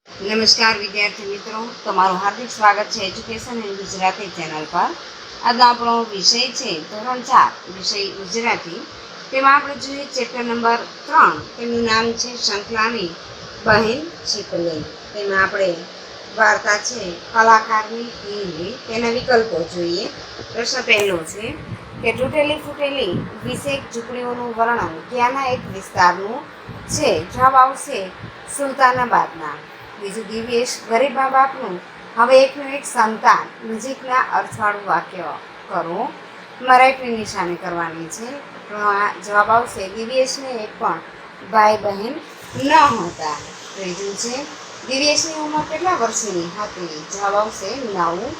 નમસ્કાર વિદ્યાર્થી મિત્રો, તમારું હાર્દિક સ્વાગત છે એજ્યુકેશન ઇન ગુજરાતી ચેનલ પર. આજનો આપણો વિષય છે ધોરણ 4 વિષય ગુજરાતી. તેમાં આપણે જોઈએ ચેપ્ટર નંબર 3. તેમનું નામ છે શંખલાની બહેન છીપલી. તેમાં આપણે વાર્તા છે કલાકારની ઈંડી. તેના વિકલ્પો જોઈએ. પ્રશ્ન પહેલો છે કે તૂટેલી ફૂટેલી 20 ઝૂંપડીઓનું વર્ણન ક્યાંના એક વિસ્તારનું છે? જવાબ આવશે સુલતાનાબાદના. બીજું, દિવ્યેશ ગરીબ મા બાપનું હવે એકનું એક સંતાન. નજીકના અર્થવાળું વાક્ય કરો. મરાઠી નિશાની કરવાની છે. જવાબ આવશે દિવ્યેશને એક પણ ભાઈ બહેન ન હતા. ત્રીજું છે દિવ્યેશની ઉંમર કેટલા વર્ષની હતી? જવાબ આવશે 9.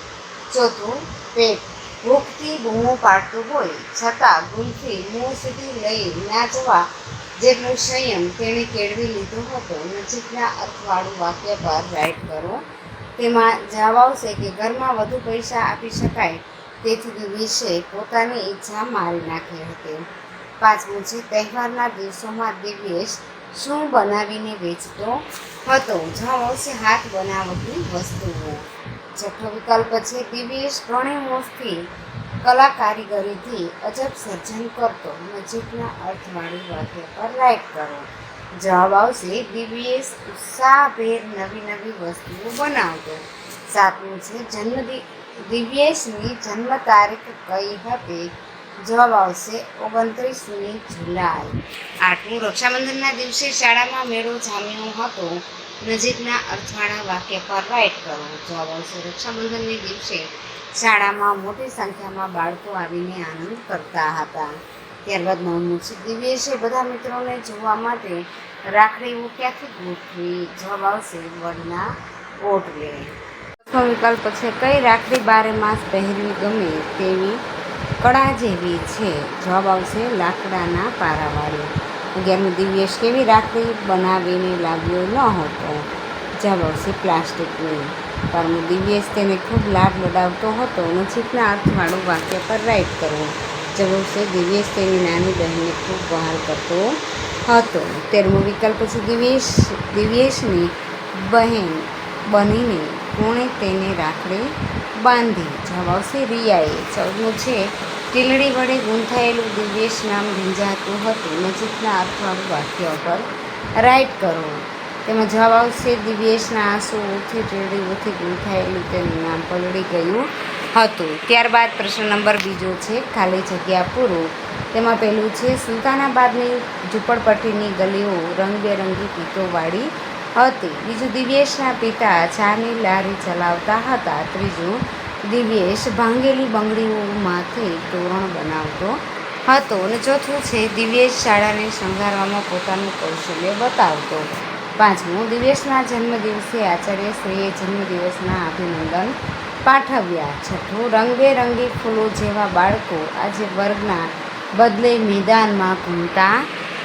ચોથું, પેટ ભૂખથી બૂમો પાડતું હોય છતાં ગુલ્ફી મું સુધી લઈ ના જવા જેટલો સંયમ તેણે કેળવી લીધો હતો. નજીકના અર્થવાળું વાક્ય પર રાઈટ કરો. તેમાં જવાબ આવશે કે ઘરમાં વધુ પૈસા આપી શકાય તેથી દિવ્યેશે પોતાની ઈચ્છા મારી નાખી હતી. પાંચમું છે તહેવારના દિવસોમાં દિવ્યેશ શું બનાવીને વેચતો હતો? જવાબ આવશે હાથ બનાવટની વસ્તુઓ. છઠ્ઠો વિકલ્પ છે દિવ્યેશ ઘણી મોજથી કલા કારીગરીથી અજબ સર્જન કરતો. નજીકના અર્થવાળું વાક્ય પર રાઈટ કરો. જવાબ આવશે દિવ્યેશ ઉત્સાહભેર નવી નવી વસ્તુઓ બનાવતો. સાતમું છે દિવ્યેશની જન્મ તારીખ કઈ હતી? જવાબ આવશે 29મી જુલાઈ. આઠમું, રક્ષાબંધનના દિવસે શાળામાં મેળો જામ્યો હતો. નજીકના અર્થવાળા વાક્ય પર રાઈટ કરો. જવાબ આવશે રક્ષાબંધનને દિવસે શાળામાં મોટી સંખ્યામાં બાળકો આવીને આનંદ કરતા હતા. ત્યારબાદ 9મું છે દિવ્યેશે બધા મિત્રોને જોવા માટે રાખડીઓ ક્યાંથી ગોઠવી? જવાબ આવશે વડના ઓટલે. ચોથો વિકલ્પ છે કઈ રાખડી 12 માસ પહેરવી ગમે તેવી કડા જેવી છે? જવાબ આવશે લાકડાના પારાવાળી. 11મું, દિવ્યેશ કેવી રાખડી બનાવીને લાવ્યો ન હતો? જવાબ આવશે પ્લાસ્ટિકની. 12મું, દિવ્યેશ તેને ખૂબ લાડ લડાવતો હતો. નજીકના અર્થવાળું વાક્ય પર રાઈટ કરવું. જવાબ આવશે દિવ્યેશ તેની નાની બહેનને ખૂબ વહાલ કરતો હતો. 13મું વિકલ્પ છે દિવ્યેશની બહેન બનીને કોણે તેને રાખડી બાંધી? જવાબ આવશે રિયાએ. 14મું છે ટીલડી વડે ગૂંથાયેલું દિવ્યેશ નામ ભીંજાતું હતું. નજીકના અર્થવાળું વાક્ય પર રાઈટ કરો. તેમાં જવાબ આવશે દિવ્યેશના આંસુઓથી ટીલડીઓથી ગૂંથાયેલું તેનું નામ પલળી ગયું હતું. ત્યારબાદ પ્રશ્ન નંબર 2 છે ખાલી જગ્યા પૂરો. તેમાં પહેલું છે સુલતાનાબાદની ઝૂંપડપટ્ટીની ગલીઓ રંગબેરંગી પીતોવાળી હતી. બીજું, દિવ્યેશના પિતા ચાની લારી ચલાવતા હતા. ત્રીજું, દિવ્યેશ ભાંગેલી બંગડીઓમાંથી તોરણ બનાવતો હતો. અને ચોથું છે દિવ્યેશ શાળાને શણગારવામાં પોતાનું કૌશલ્ય બતાવતો. પાંચમું, દિવ્યેશના જન્મદિવસે આચાર્યશ્રીએ જન્મદિવસના અભિનંદન પાઠવ્યા. છઠ્ઠું, રંગબેરંગી ફૂલો જેવા બાળકો આજે વર્ગના બદલે મેદાનમાં ઘૂમતા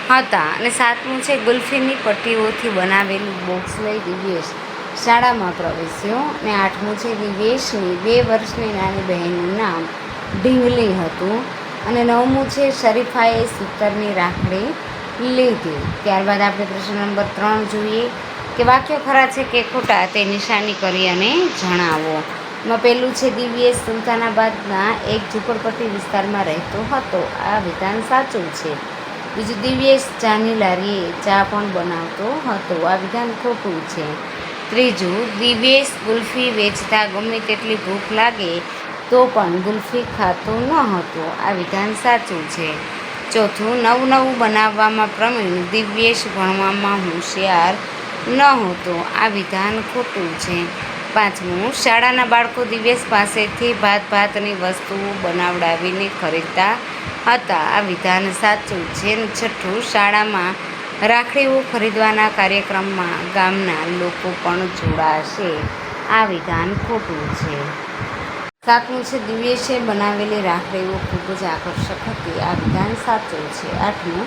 હતા. અને સાતમું છે ગુલ્ફીની પટ્ટીઓથી બનાવેલું બોક્સ લઈ દિવ્યેશ શાળામાં પ્રવેશ્યો. અને આઠમું છે દિવ્યેશની 2 વર્ષની નાની બહેનનું નામ ઢીંગલી હતું. અને 9મું છે શરીફાએ સૂતરની રાખડી લીધી. ત્યારબાદ આપણે પ્રશ્ન નંબર 3 જોઈએ કે વાક્યો ખરા છે કે ખોટા તે નિશાની કરી અને જણાવો. એમાં પહેલું છે દિવ્યેશ સુલતાનાબાદના એક ઝૂંપડપટ્ટી વિસ્તારમાં રહેતો હતો. આ વિધાન સાચું છે. બીજું, દિવ્યેશ ચાની લારીએ ચા પણ બનાવતો હતો. આ વિધાન ખોટું છે. ત્રીજું, દિવ્યેશ ગુલ્ફી વેચતા ગમે તેટલી ભૂખ લાગે તો પણ ગુલ્ફી ખાતો ન હતો. આ વિધાન સાચું છે. ચોથું, નવું બનાવવામાં પ્રવીણ દિવ્યેશ ભણવામાં હોશિયાર ન હતો. આ વિધાન ખોટું છે. પાંચમું, શાળાના બાળકો દિવ્યેશ પાસેથી ભાતની વસ્તુઓ બનાવડાવીને ખરીદતા હતા. આ વિધાન સાચું છે. છઠ્ઠું, શાળામાં રાખડીઓ ખરીદવાના કાર્યક્રમમાં ગામના લોકો પણ જોડાશે. આ વિધાન ખોટું છે. સાતમું છે દિવ્યેશે બનાવેલી રાખડીઓ ખૂબ જ આકર્ષક હતી. આ વિધાન સાચું છે. આઠમું,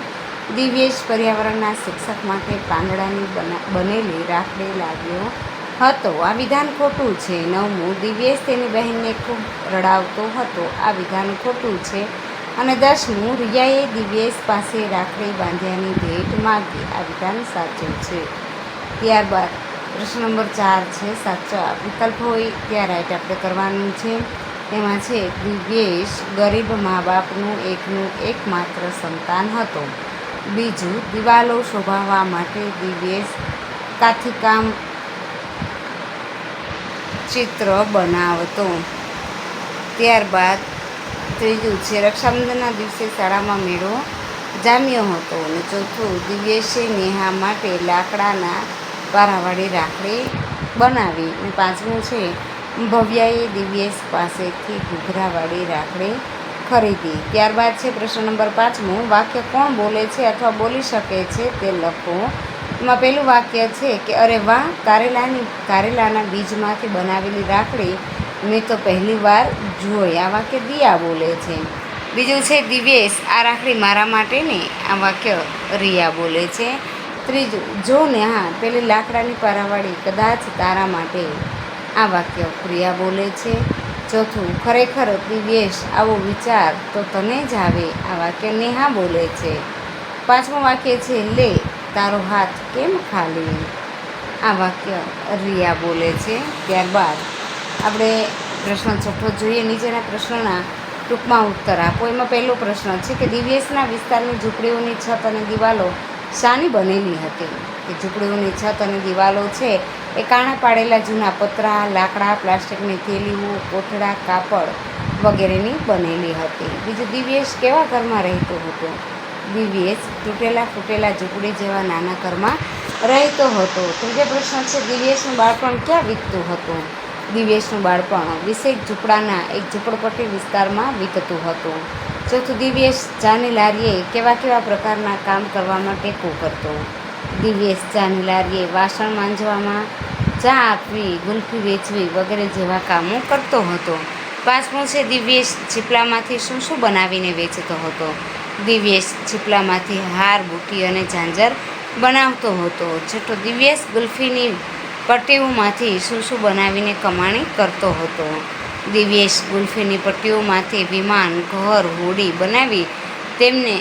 દિવ્યેશ પર્યાવરણના શિક્ષક માટે પાંદડાની બનેલી રાખડી લાવ્યો હતો. આ વિધાન ખોટું છે. નવમું, દિવ્યેશ તેની બહેનને ખૂબ રડાવતો હતો. આ વિધાન ખોટું છે. અને 10મું, રિયાએ દિવ્યેશ પાસે રાખડી બાંધ્યાની ભેટ માગી. આ વિધાન સાચું છે. ત્યારબાદ પ્રશ્ન નંબર 4 છે સાચો વિકલ્પ હોય ત્યાં રાઈટ આપણે કરવાનું છે. એમાં છે દિવ્યેશ ગરીબ મા બાપનું એકમાત્ર સંતાન હતો. બીજું, દિવાલો શોભાવવા માટે દિવ્યેશ કાથીકામ ચિત્ર બનાવતો. ત્યારબાદ ત્રીજું છે રક્ષાબંધનના દિવસે શાળામાં મેળો જામ્યો હતો. અને ચોથું, દિવ્યેશે નેહા માટે લાકડાના પારાવાળી રાખડી બનાવી. અને પાંચમું છે ભવ્યાએ દિવ્યેશ પાસેથી ઘૂઘરાવાળી રાખડી ખરીદી. ત્યારબાદ છે પ્રશ્ન નંબર 5 વાક્ય કોણ બોલે છે અથવા બોલી શકે છે તે લખો. એમાં પહેલું વાક્ય છે કે અરે વાહ, કારેલાના બીજમાંથી બનાવેલી રાખડી મેં તો પહેલી વાર જોઈ. આ વાક્ય દિયા બોલે છે. બીજું છે દિવ્યેશ, આ રાખડી મારા માટે ને. આ વાક્ય રિયા બોલે છે. ત્રીજું, જો ને હા, પેલી લાકડાની પારાવાળી કદાચ તારા માટે. આ વાક્ય પ્રિયા બોલે છે. ચોથું, ખરેખર દિવ્યેશ આવો વિચાર તો તને જ આવે. આ વાક્ય નેહા બોલે છે. પાંચમું વાક્ય છે લે તારો હાથ કેમ ખાલી. આ વાક્ય રિયા બોલે છે. ત્યારબાદ આપણે પ્રશ્ન 6 જોઈએ. નીચેના પ્રશ્નોના ટૂંકમાં ઉત્તર આપો. એમાં પહેલો પ્રશ્ન છે કે દિવ્યેશના વિસ્તારની ઝૂંપડીઓની છત અને દિવાલો શાની બનેલી હતી. કે ઝૂંપડીઓની છત અને દિવાલો છે એ કાણા પાડેલા જૂના પતરા, લાકડા, પ્લાસ્ટિકની થેલીઓ, કોથળા, કાપડ વગેરેની બનેલી હતી. બીજું, દિવ્યેશ કેવા ઘરમાં રહેતો હતો. દિવ્યેશ તૂટેલા ફૂટેલા ઝૂંપડી જેવા નાના ઘરમાં રહેતો હતો. ત્રીજો પ્રશ્ન છે દિવ્યેશનું બાળપણ ક્યાં વીતતું હતું. દિવ્યેશનું બાળપણ વિશેક ઝૂંપડાના એક ઝૂંપડપટ્ટી વિસ્તારમાં વીતતું હતું. ચોથું, દિવ્યેશ ચાની લારીએ કેવા પ્રકારના કામ કરવામાં ટેકો કરતો. દિવ્યેશ ચાની લારીએ વાસણ માંજવામાં, ચા આપવી, ગુલ્ફી વેચવી વગેરે જેવા કામો કરતો હતો. પાંચમું છે દિવ્યેશ છીપલામાંથી શું બનાવીને વેચતો હતો. દિવ્યેશ છીપલામાંથી હાર, બુટ્ટી અને ઝાંઝર બનાવતો હતો. છઠ્ઠો, દિવ્યેશ ગુલ્ફીની પટ્ટીઓમાંથી શું બનાવીને કમાણી કરતો હતો. દિવ્યેશ ગુલ્ફીની પટ્ટીઓમાંથી વિમાન, ઘર, હોડી બનાવી તેમને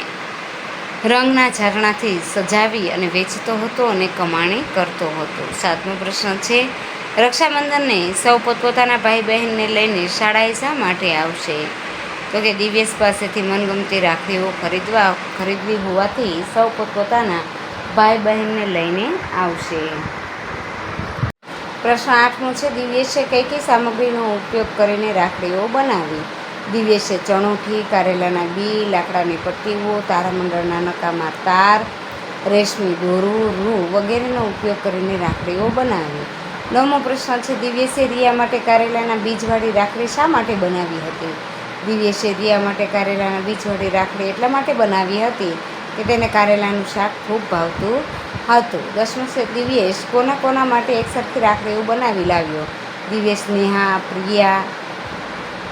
રંગના ઝારણાથી સજાવી અને વેચતો હતો અને કમાણી કરતો હતો. સાતમો પ્રશ્ન છે રક્ષાબંધનને સૌ પોતપોતાના ભાઈ બહેનને લઈને શાળાએ શા માટે આવશે. તો કે દિવ્યેશ પાસેથી મનગમતી રાખડીઓ ખરીદવી હોવાથી સૌ પોતપોતાના ભાઈ બહેનને લઈને આવશે. પ્રશ્ન 8 છે દિવ્યેશે કઈ સામગ્રીનો ઉપયોગ કરીને રાખડીઓ બનાવી. દિવ્યેશે ચણોઠી, કારેલાના બી, લાકડાની પટ્ટીઓ, તારામંડળના નકામા તાર, રેશમી દોરું, રૂ વગેરેનો ઉપયોગ કરીને રાખડીઓ બનાવી. 9મો પ્રશ્ન છે દિવ્યેશે રિયા માટે કારેલાના બીજવાળી રાખડી શા માટે બનાવી હતી. દિવ્યેશે રિયા માટે કારેલાના બીજવાળી રાખડી એટલા માટે બનાવી હતી કે તેને કારેલાનું શાક ખૂબ ભાવતું હતું. 10મું છે દિવ્યેશ કોના માટે એકસરખી રાખડીઓ બનાવી લાવ્યો. દિવ્યેશ નેહા, પ્રિયા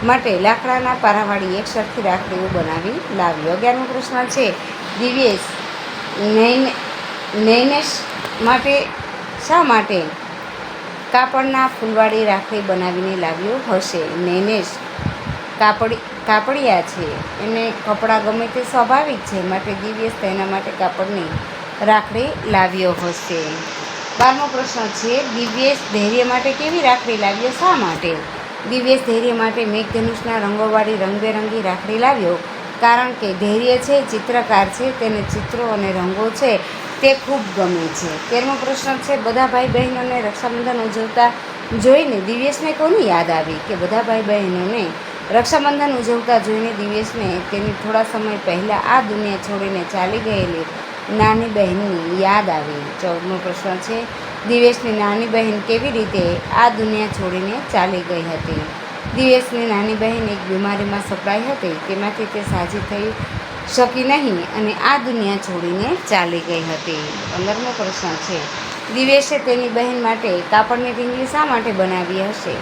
માટે લાકડાના પારાવાળી એકસરખી રાખડીઓ બનાવી લાવ્યો. 11મો પ્રશ્ન છે દિવ્યેશ નૈનેશ માટે શા માટે કાપડના ફૂલવાળી રાખડી બનાવીને લાવ્યો હશે. નૈનેશ કાપડિયા છે, એને કપડાં ગમે તે સ્વાભાવિક છે, માટે દિવ્યેશ તેના માટે કાપડની રાખડી લાવ્યો હશે. 12મો પ્રશ્ન છે દિવ્યેશ ધૈર્ય માટે કેવી રાખડી લાવ્યો, શા માટે. દિવ્યેશ ધૈર્ય માટે મેઘધનુષના રંગોવાળી રંગબેરંગી રાખડી લાવ્યો કારણ કે ધૈર્ય છે ચિત્રકાર છે, તેને ચિત્રો અને રંગો છે તે ખૂબ ગમે છે. 13મો પ્રશ્ન છે બધા ભાઈ બહેનોને રક્ષાબંધન ઉજવતા જોઈને દિવ્યેશને કોની યાદ આવી. કે બધા ભાઈ બહેનોને રક્ષાબંધન ઉજવતા જોઈને દિવ્યેશને તેની થોડા સમય પહેલાં આ દુનિયા છોડીને ચાલી ગયેલી નાની બહેનની યાદ આવી. 14મો પ્રશ્ન છે દિવ્યેશની નાની બહેન કેવી રીતે આ દુનિયા છોડીને ચાલી ગઈ હતી. દિવ્યેશની નાની બહેન એક બીમારીમાં સપડાઈ હતી, તેમાંથી તે સાજી થઈ શકી નહીં અને આ દુનિયા છોડીને ચાલી ગઈ હતી. 15મો પ્રશ્ન છે દિવ્યેશે તેની બહેન માટે કાપડની ઢીંગલી શા માટે બનાવી હશે.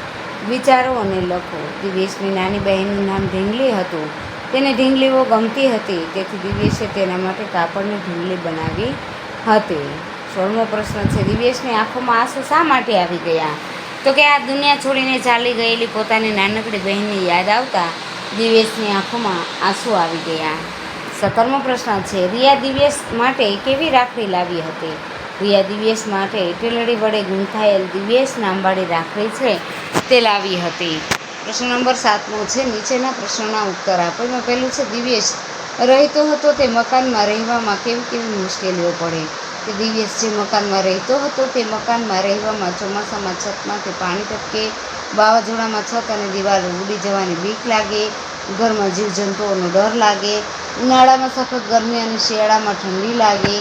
વિચારો અને લખો. દિવ્યેશની નાની બહેનનું નામ ઢીંગલી હતું, તેને ઢીંગલીઓ ગમતી હતી, તેથી દિવ્યેશે તેના માટે કાપડની ઢીંગલી બનાવી હતી. 16મો પ્રશ્ન છે દિવ્યેશની આંખોમાં આંસુ શા માટે આવી ગયા. તો કે આ દુનિયા છોડીને ચાલી ગયેલી પોતાની નાનકડી બહેનની યાદ આવતા દિવ્યેશની આંખોમાં આંસુ આવી ગયા. 17મો પ્રશ્ન છે રિયા દિવ્યેશ માટે કેવી રાખડી લાવી હતી. પ્રિયા દિવ્યેશ માટે ટીલડી વડે ગૂંથાયેલ દિવ્યેશ નામવાળી રાખડી છે તે લાવી હતી. પ્રશ્ન નંબર 7 છે, નીચેના પ્રશ્નોના ઉત્તર આપો. એમાં પહેલું છે, દિવ્યેશ રહેતો હતો તે મકાનમાં રહેવામાં કેવી કેવી મુશ્કેલીઓ પડે. કે દિવ્યેશ જે મકાનમાં રહેતો હતો તે મકાનમાં રહેવામાં ચોમાસામાં છતમાંથી પાણી ટપકે, વાવાઝોડામાં છત અને દિવાલ ઉડી જવાની બીક લાગે, ઘરમાં જીવજંતુઓનો ડર લાગે, ઉનાળામાં સખત ગરમી અને શિયાળામાં ઠંડી લાગે,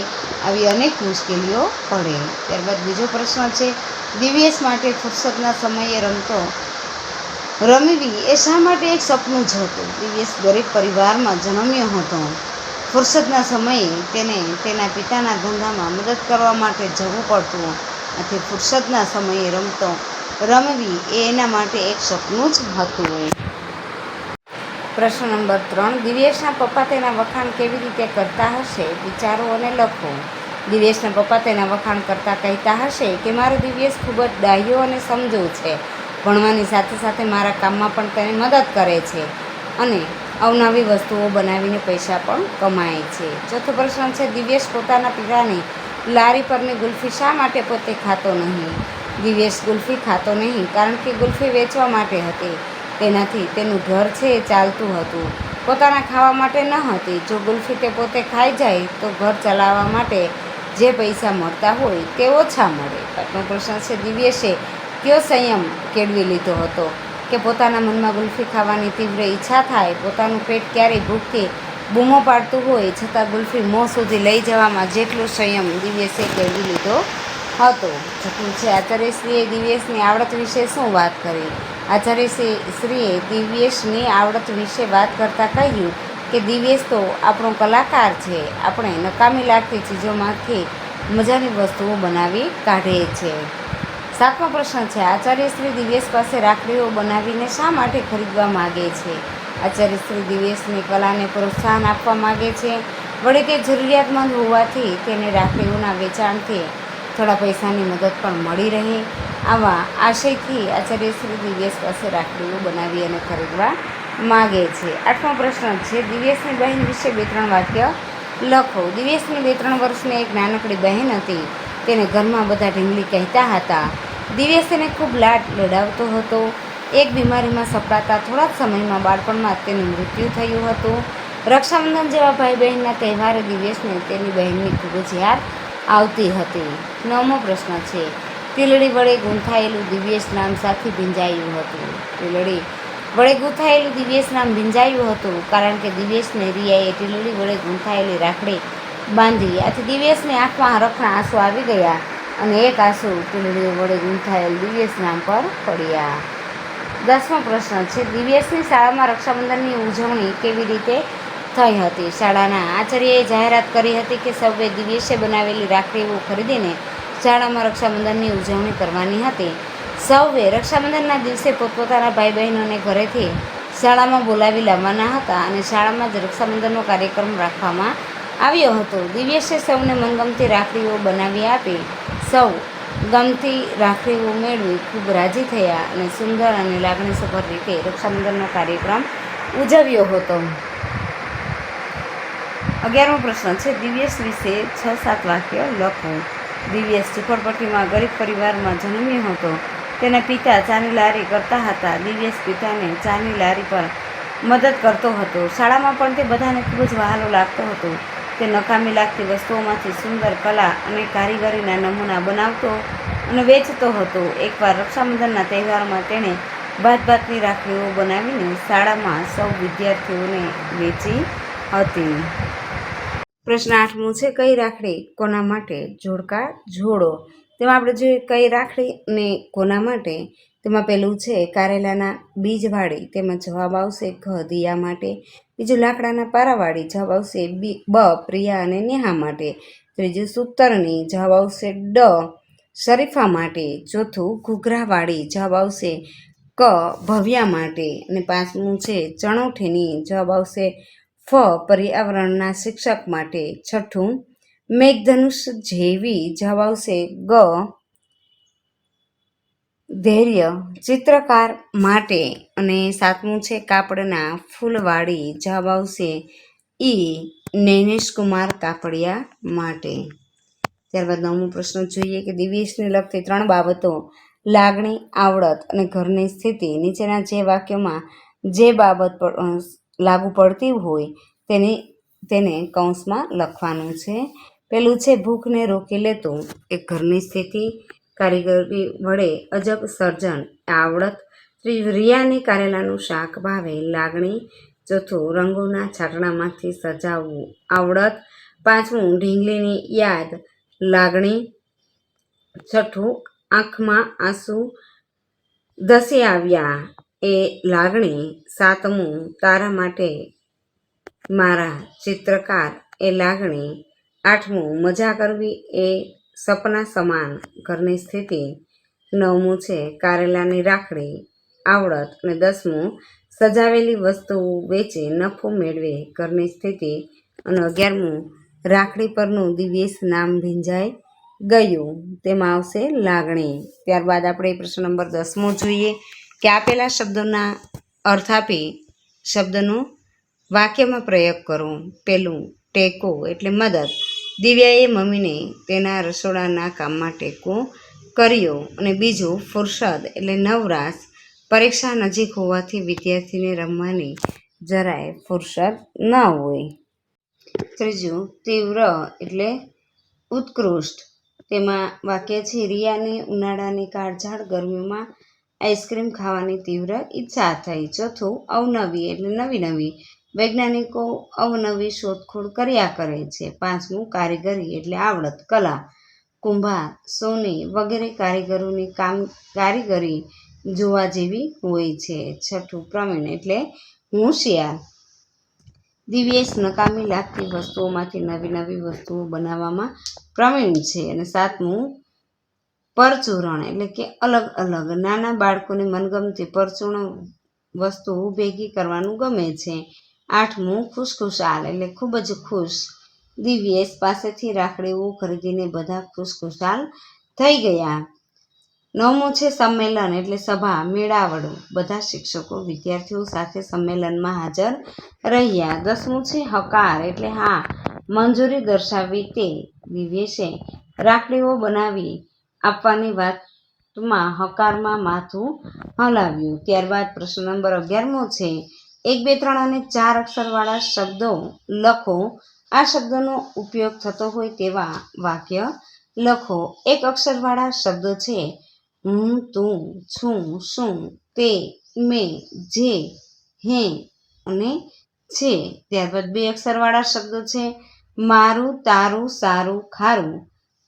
આવી અનેક મુશ્કેલીઓ પડે. ત્યારબાદ બીજો પ્રશ્ન છે, દિવ્યેશ માટે ફુરસદના સમયે રમવી એ શા માટે એક સપનું જ હતું. દિવ્યેશ ગરીબ પરિવારમાં જન્મ્યો હતો. ફુરસદના સમયે તેને તેના પિતાના ધંધામાં મદદ કરવા માટે જવું પડતું. આથી ફુરસદના સમયે રમવી એ એના માટે એક સપનું જ હતું. પ્રશ્ન નંબર 3, દિવ્યેશના પપ્પા તેના વખાણ કેવી રીતે કરતા હશે, વિચારો અને લખો. દિવ્યેશના પપ્પા તેના વખાણ કરતા કહેતા હશે કે મારો દિવ્યેશ ખૂબ જ ડાહ્યો અને સમજુ છે. ભણવાની સાથે સાથે મારા કામમાં પણ તેને મદદ કરે છે અને અવનવી વસ્તુઓ બનાવીને પૈસા પણ કમાય છે. ચોથો પ્રશ્ન છે, દિવ્યેશ પોતાના પિતાની લારી પરની ગુલ્ફી શા માટે પોતે ખાતો નહીં. દિવ્યેશ ગુલ્ફી ખાતો નહીં કારણ કે ગુલ્ફી વેચવા માટે હતી. તેનાથી તેનું ઘર છે એ ચાલતું હતું, પોતાના ખાવા માટે ન હતી. જો ગુલ્ફી તે પોતે ખાઈ જાય તો ઘર ચલાવવા માટે જે પૈસા મળતા હોય તે ઓછા મળે. પાંચમો પ્રશ્ન છે, દિવ્યેશે કયો સંયમ કેળવી લીધો હતો કે પોતાના મનમાં ગુલ્ફી ખાવાની તીવ્ર ઈચ્છા થાય, પોતાનું પેટ ક્યારેય ભૂખથી બૂમો પાડતું હોય છતાં ગુલ્ફી મોં સુધી લઈ જવામાં જેટલો સંયમ દિવ્યેશે કેળવી લીધો હતો. છઠ્ઠું છે, આચાર્યશ્રીએ દિવ્યેશની આવડત વિશે શું વાત કરી. આચાર્યશ્રીએ દિવ્યેશની આવડત વિશે વાત કરતાં કહ્યું કે દિવ્યેશ તો આપણો કલાકાર છે, આપણે નકામી લાગતી ચીજોમાંથી મજાની વસ્તુઓ બનાવી કાઢે છે. સાતમો પ્રશ્ન છે, આચાર્યશ્રી દિવ્યેશ પાસે રાખડીઓ બનાવીને શા માટે ખરીદવા માગે છે. આચાર્યશ્રી દિવ્યેશની કલાને પ્રોત્સાહન આપવા માગે છે. વળી તે જરૂરિયાતમંદ હોવાથી તેને રાખડીઓના વેચાણથી થોડા પૈસાની મદદ પણ મળી રહે. આવા આશયથી આચાર્યશ્રી દિવ્યેશ પાસે રાખડીઓ બનાવી અને ખરીદવા માગે છે. આઠમો પ્રશ્ન છે, દિવ્યેશની બહેન વિશે 2-3 વાક્ય લખો. દિવ્યેશની 2-3 વર્ષની એક નાનકડી બહેન હતી. તેને ઘરમાં બધા ઢીંગલી કહેતા હતા. દિવ્યેશ તેને ખૂબ લડાવતો હતો. એક બીમારીમાં સપડાતા થોડા જ સમયમાં બાળપણમાં તેનું મૃત્યુ થયું હતું. રક્ષાબંધન જેવા ભાઈ બહેનના તહેવારે દિવ્યેશને તેની બહેનની ખૂબ જ યાદ આવતી હતી. 9મો પ્રશ્ન છે, ટીલડી વડે ગૂંથાયેલું દિવ્યેશ નામ સાથી ભીંજાયું હતું. ટીલડી વડે ગૂંથાયેલું દિવ્યેશ નામ ભીંજાયું હતું કારણ કે દિવ્યેશને રિયાએ ટીલડી વડે ગૂંથાયેલી રાખડી બાંધી. આથી દિવ્યેશની આંખમાં હરખના આંસુ આવી ગયા અને એક આંસુ ટીલડી વડે ગૂંથાયેલ દિવ્યેશ નામ પર પડ્યા. 10મો પ્રશ્ન છે, દિવ્યેશની શાળામાં રક્ષાબંધનની ઉજવણી કેવી રીતે થઈ હતી. શાળાના આચાર્યએ જાહેરાત કરી હતી કે સૌએ દિવ્યેશે બનાવેલી રાખડીઓ ખરીદીને શાળામાં રક્ષાબંધનની ઉજવણી કરવાની હતી. સૌએ રક્ષાબંધનના દિવસે પોતપોતાના ભાઈ બહેનોને ઘરેથી શાળામાં બોલાવી લાવવાના હતા અને શાળામાં જ રક્ષાબંધનનો કાર્યક્રમ રાખવામાં આવ્યો હતો. દિવ્યેશે સૌને મનગમતી રાખડીઓ બનાવી આપી. સૌ ગમતી રાખડીઓ મેળવી ખૂબ રાજી થયા અને સુંદર અને લાગણીસભર રીતે રક્ષાબંધનનો કાર્યક્રમ ઉજવ્યો હતો. 11મો પ્રશ્ન છે, દિવ્યેશ વિશે 6-7 વાક્ય લખો. દિવ્યેશ ઝૂંપડપટ્ટીમાં ગરીબ પરિવારમાં જન્મ્યો હતો. તેના પિતા ચાની લારી કરતા હતા. દિવ્યેશ પિતાને ચાની લારી પર મદદ કરતો હતો. શાળામાં પણ તે બધાને ખૂબ જ વહાલો લાગતો હતો. તે નકામી લાગતી વસ્તુઓમાંથી સુંદર કલા અને કારીગરીના નમૂના બનાવતો અને વેચતો હતો. એકવાર રક્ષાબંધનના તહેવારમાં તેણે ભાતની રાખડીઓ બનાવીને શાળામાં સૌ વિદ્યાર્થીઓને વેચી હતી. પ્રશ્ન 8મો છે, કઈ રાખડી કોના માટે, જોડકા જોડો. તેમાં આપણે જોઈએ કઈ રાખડી અને કોના માટે. તેમાં પહેલું છે કારેલાના બીજવાળી, તેમાં જવાબ આવશે ઘ દિયા માટે. બીજું લાકડાના પારાવાળી, જવાબ આવશે બ પ્રિયા અને નેહા માટે. ત્રીજું સૂતરની, જવાબ આવશે ડ શરીફા માટે. ચોથું ઘૂઘરાવાળી, જવાબ આવશે ક ભવ્યા માટે. અને 5મું છે ચણોઠીની, જવાબ આવશે ફ પર્યાવરણના શિક્ષક માટે. છઠ્ઠું મેઘધનુષ જેવી, જવાબ આવશે ગ ધૈર્ય ચિત્રકાર માટે. અને 7મું છે કાપડના ફૂલવાળી, જવાબ આવશે ઈ નૈનેશ કુમાર કાપડિયા માટે. ત્યારબાદ 9મો પ્રશ્ન જોઈએ કે દિવ્યેશને લગતી 3 બાબતો લાગણી, આવડત અને ઘરની સ્થિતિ નીચેના જે વાક્યોમાં જે બાબત લાગુ પડતી હોય તેને કૌંસમાં લખવાનું છે. પેલું છે ભૂખને રોકી લેતું, એક ઘરની સ્થિતિ, કારીગરી વડે અજબ સર્જન, આવડત. ત્રીજું રિયાને કારેલાનું શાક ભાવે, લાગણી. ચોથું રંગોના છાંટણામાંથી સજાવવું, આવડત. પાંચમું ઢીંગલીની યાદ, લાગણી. છઠ્ઠું આંખમાં આંસુ ધસી આવ્યા, એ લાગણી. સાતમું તારા માટે મારા ચિત્રકાર, એ લાગણી. આઠમું મજા કરવી, એ સપના સમાન, ઘરની સ્થિતિ. 9મું છે કારેલાની રાખડી, આવડત. અને 10મું સજાવેલી વસ્તુઓ વેચી નફો મેળવે, ઘરની સ્થિતિ. અને 11મું રાખડી પરનું દિવ્યેશ નામ ભીંજાઈ ગયું, તેમાં આવશે લાગણી. ત્યારબાદ આપણે પ્રશ્ન નંબર 10મો જોઈએ કે આપેલા શબ્દોના અર્થ આપી શબ્દનો વાક્યમાં પ્રયોગ કરો. પેલું ટેકો એટલે મદદ, દિવ્યાએ મમ્મીને તેના રસોડાના કામમાં ટેકો કર્યો. અને બીજું ફુરસદ એટલે નવરાશ, પરીક્ષા નજીક હોવાથી વિદ્યાર્થીને રમવાની જરાય ફુરસદ ન હોય. ત્રીજું તીવ્ર એટલે ઉત્કૃષ્ટ, તેમાં વાક્ય છે રિયાને ઉનાળાની કાળઝાળ ગરમીમાં આઈસ્ક્રીમ ખાવાની તીવ્ર ઈચ્છા થઈ. ચોથું અવનવી એટલે નવી નવી, વૈજ્ઞાનિકો અવનવી શોધખોળ કર્યા કરે છે. પાંચમું કારીગરી એટલે આવડત, કલા, કુંભાર, સોની વગેરે કારીગરોની કારીગરી જોવા જેવી હોય છે. છઠ્ઠું પ્રવીણ એટલે હોશિયાર, દિવ્યેશ નકામી લાગતી વસ્તુઓમાંથી નવી નવી વસ્તુઓ બનાવવામાં પ્રવીણ છે. અને સાતમું પરચુરણ એટલે કે અલગ અલગ, નાના બાળકોને મનગમતી પરચૂર્ણ વસ્તુઓ ભેગી કરવાનું ગમે છે. આઠમું ખુશખુશાલ એટલે ખૂબ જ ખુશ, દિવ્યેશ પાસેથી રાખડીઓ ખરીદીને બધા ખુશખુશાલ થઈ ગયા. 9મું છે સંમેલન એટલે સભા, મેળાવડો, બધા શિક્ષકો વિદ્યાર્થીઓ સાથે સંમેલનમાં હાજર રહ્યા. 10મું છે હકાર એટલે હા, મંજૂરી દર્શાવવી તે, દિવ્યેશે રાખડીઓ બનાવી આપવાની વાતમાં હકારમાં માથું હલાવ્યું. ત્યારબાદ પ્રશ્ન નંબર 11મો છે 1, 2, 3 અને 4 અક્ષરવાળા શબ્દો લખો. આ શબ્દોનો ઉપયોગ થતો હોય તેવા વાક્ય લખો. 1 અક્ષરવાળા શબ્દો છે હું, તું, છું, શું, તે, મેં, જે, હે અને છે. ત્યારબાદ 2 અક્ષરવાળા શબ્દો છે મારું, તારું, સારું, ખારું,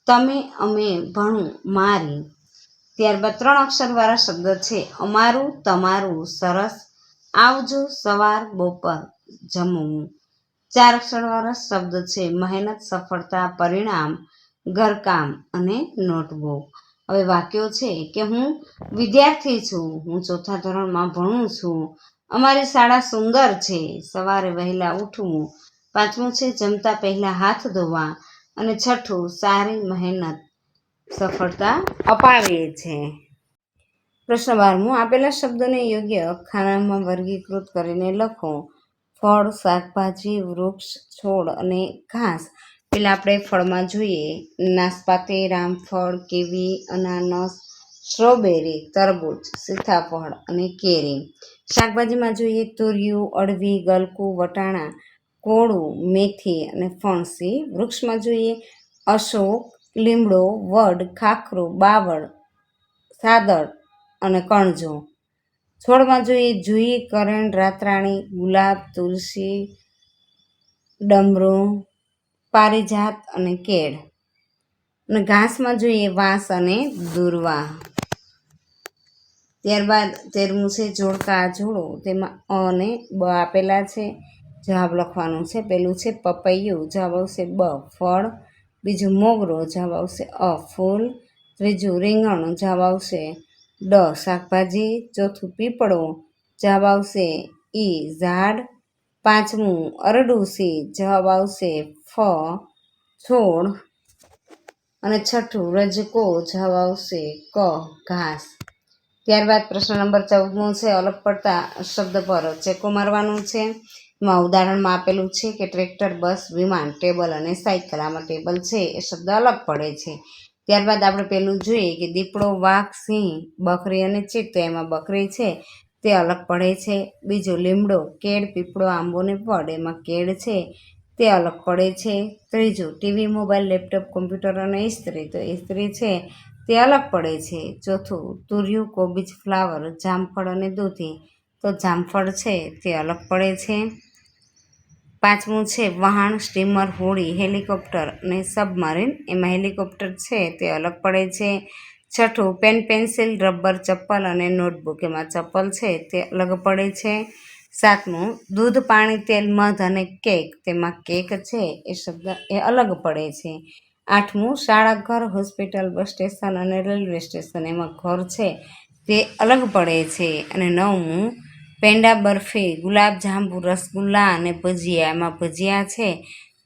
તમે, અમે, ભણું, મારી. ત્યારબાદ 3 અક્ષરવાળા શબ્દ છે અમારું, તમારું, સરસ, આવજો, સવાર, બપોર, જમવું. 4 અક્ષરવાળા શબ્દ છે મહેનત, સફળતા, પરિણામ, ઘરકામ અને નોટબુક. હવે વાક્યો છે કે હું વિદ્યાર્થી છું, હું 4થા ધોરણમાં ભણું છું, અમારી શાળા સુંદર છે, સવારે વહેલા ઉઠવું. 5મું છે જમતા પહેલા હાથ ધોવા. અને 6ઠું સારી મહેનત સફળતા અપાવે છે. પ્રશ્ન 12મો આપેલા શબ્દોને યોગ્ય ખાનામાં વર્ગીકૃત કરીને લખો. ફળ, શાકભાજી, વૃક્ષ, છોડ અને ઘાસ. પેલા આપણે ફળમાં જોઈએ નાસપાતી, રામફળ, કીવી, અનાનસ, સ્ટ્રોબેરી, તરબૂચ, સીતાફળ અને કેરી. શાકભાજીમાં જોઈએ તુરિયું, અળવી, ગલકું, વટાણા, કોળું, મેથી અને ફણસી. વૃક્ષમાં જોઈએ અશોક, લીમડો, વડ, ખાખરું, બાવળ, સાદડ અને કણજો. છોડમાં જોઈએ જુઈ, કરેણ, રાતરાણી, ગુલાબ, તુલસી, ડમરું, પારિજાત અને કેળ. અને ઘાસમાં જોઈએ વાંસ અને દુર્વા. ત્યારબાદ 13મું છે જોડકા જોડો, તેમાં અ અને બ આપેલા છે, જવાબ લખવાનું છે. પેલું છે પપૈયું, જવાબ આવશે બ, ફળ. બીજું મોગરો, જવાબ આવશે અ, ફૂલ. ત્રીજું રીંગણ, જવાબ આવશે ડ, શાકભાજી. ચોથું પીપળો, જવાબ આવશે ઈ, ઝાડ. 5મું અરડુસી, જવાબ આવશે ફ, છોડ. અને 6ઠું રજકો, જવાબ આવશે ક, ઘાસ. ત્યારબાદ પ્રશ્ન નંબર 14મો છે અલગ પડતા શબ્દ પર ચેકો મારવાનું છે. એમાં ઉદાહરણમાં આપેલું છે કે ટ્રેક્ટર, બસ, વિમાન, ટેબલ અને સાયકલ. આમાં ટેબલ છે એ શબ્દ અલગ પડે છે. ત્યારબાદ આપણે પેલું જોઈએ કે દીપડો, વાઘ, સિંહ, બકરી અને ચીટ. તો એમાં બકરી છે તે અલગ પડે છે. બીજું લીમડો, કેળ, પીપળો, આંબો ને વડ. એમાં કેળ છે તે અલગ પડે છે. ત્રીજું ટીવી, મોબાઈલ, લેપટોપ, કોમ્પ્યુટર અને ઇસ્ત્રી. તો ઇસ્ત્રી છે તે અલગ પડે છે. ચોથું તુરિયું, કોબીજ, ફ્લાવર, જામફળ અને દૂધી. તો જામફળ છે તે અલગ પડે છે. પાંચમું છે વહાણ, સ્ટીમર, હોડી, હેલિકોપ્ટર અને સબમરીન. એમાં હેલિકોપ્ટર છે તે અલગ પડે છે. છઠ્ઠું પેન, પેન્સિલ, રબર, ચપ્પલ અને નોટબુક. એમાં ચપ્પલ છે તે અલગ પડે છે. સાતમું દૂધ, પાણી, તેલ, મધ અને કેક. તેમાં કેક છે એ શબ્દ એ અલગ પડે છે. આઠમું શાળા, ઘર, હોસ્પિટલ, બસ સ્ટેશન અને રેલવે સ્ટેશન. એમાં ઘર છે તે અલગ પડે છે. અને નવમું પેંડા, બરફી, ગુલાબ જાંબુ, રસગુલ્લા અને ભજીયા. એમાં ભજીયા છે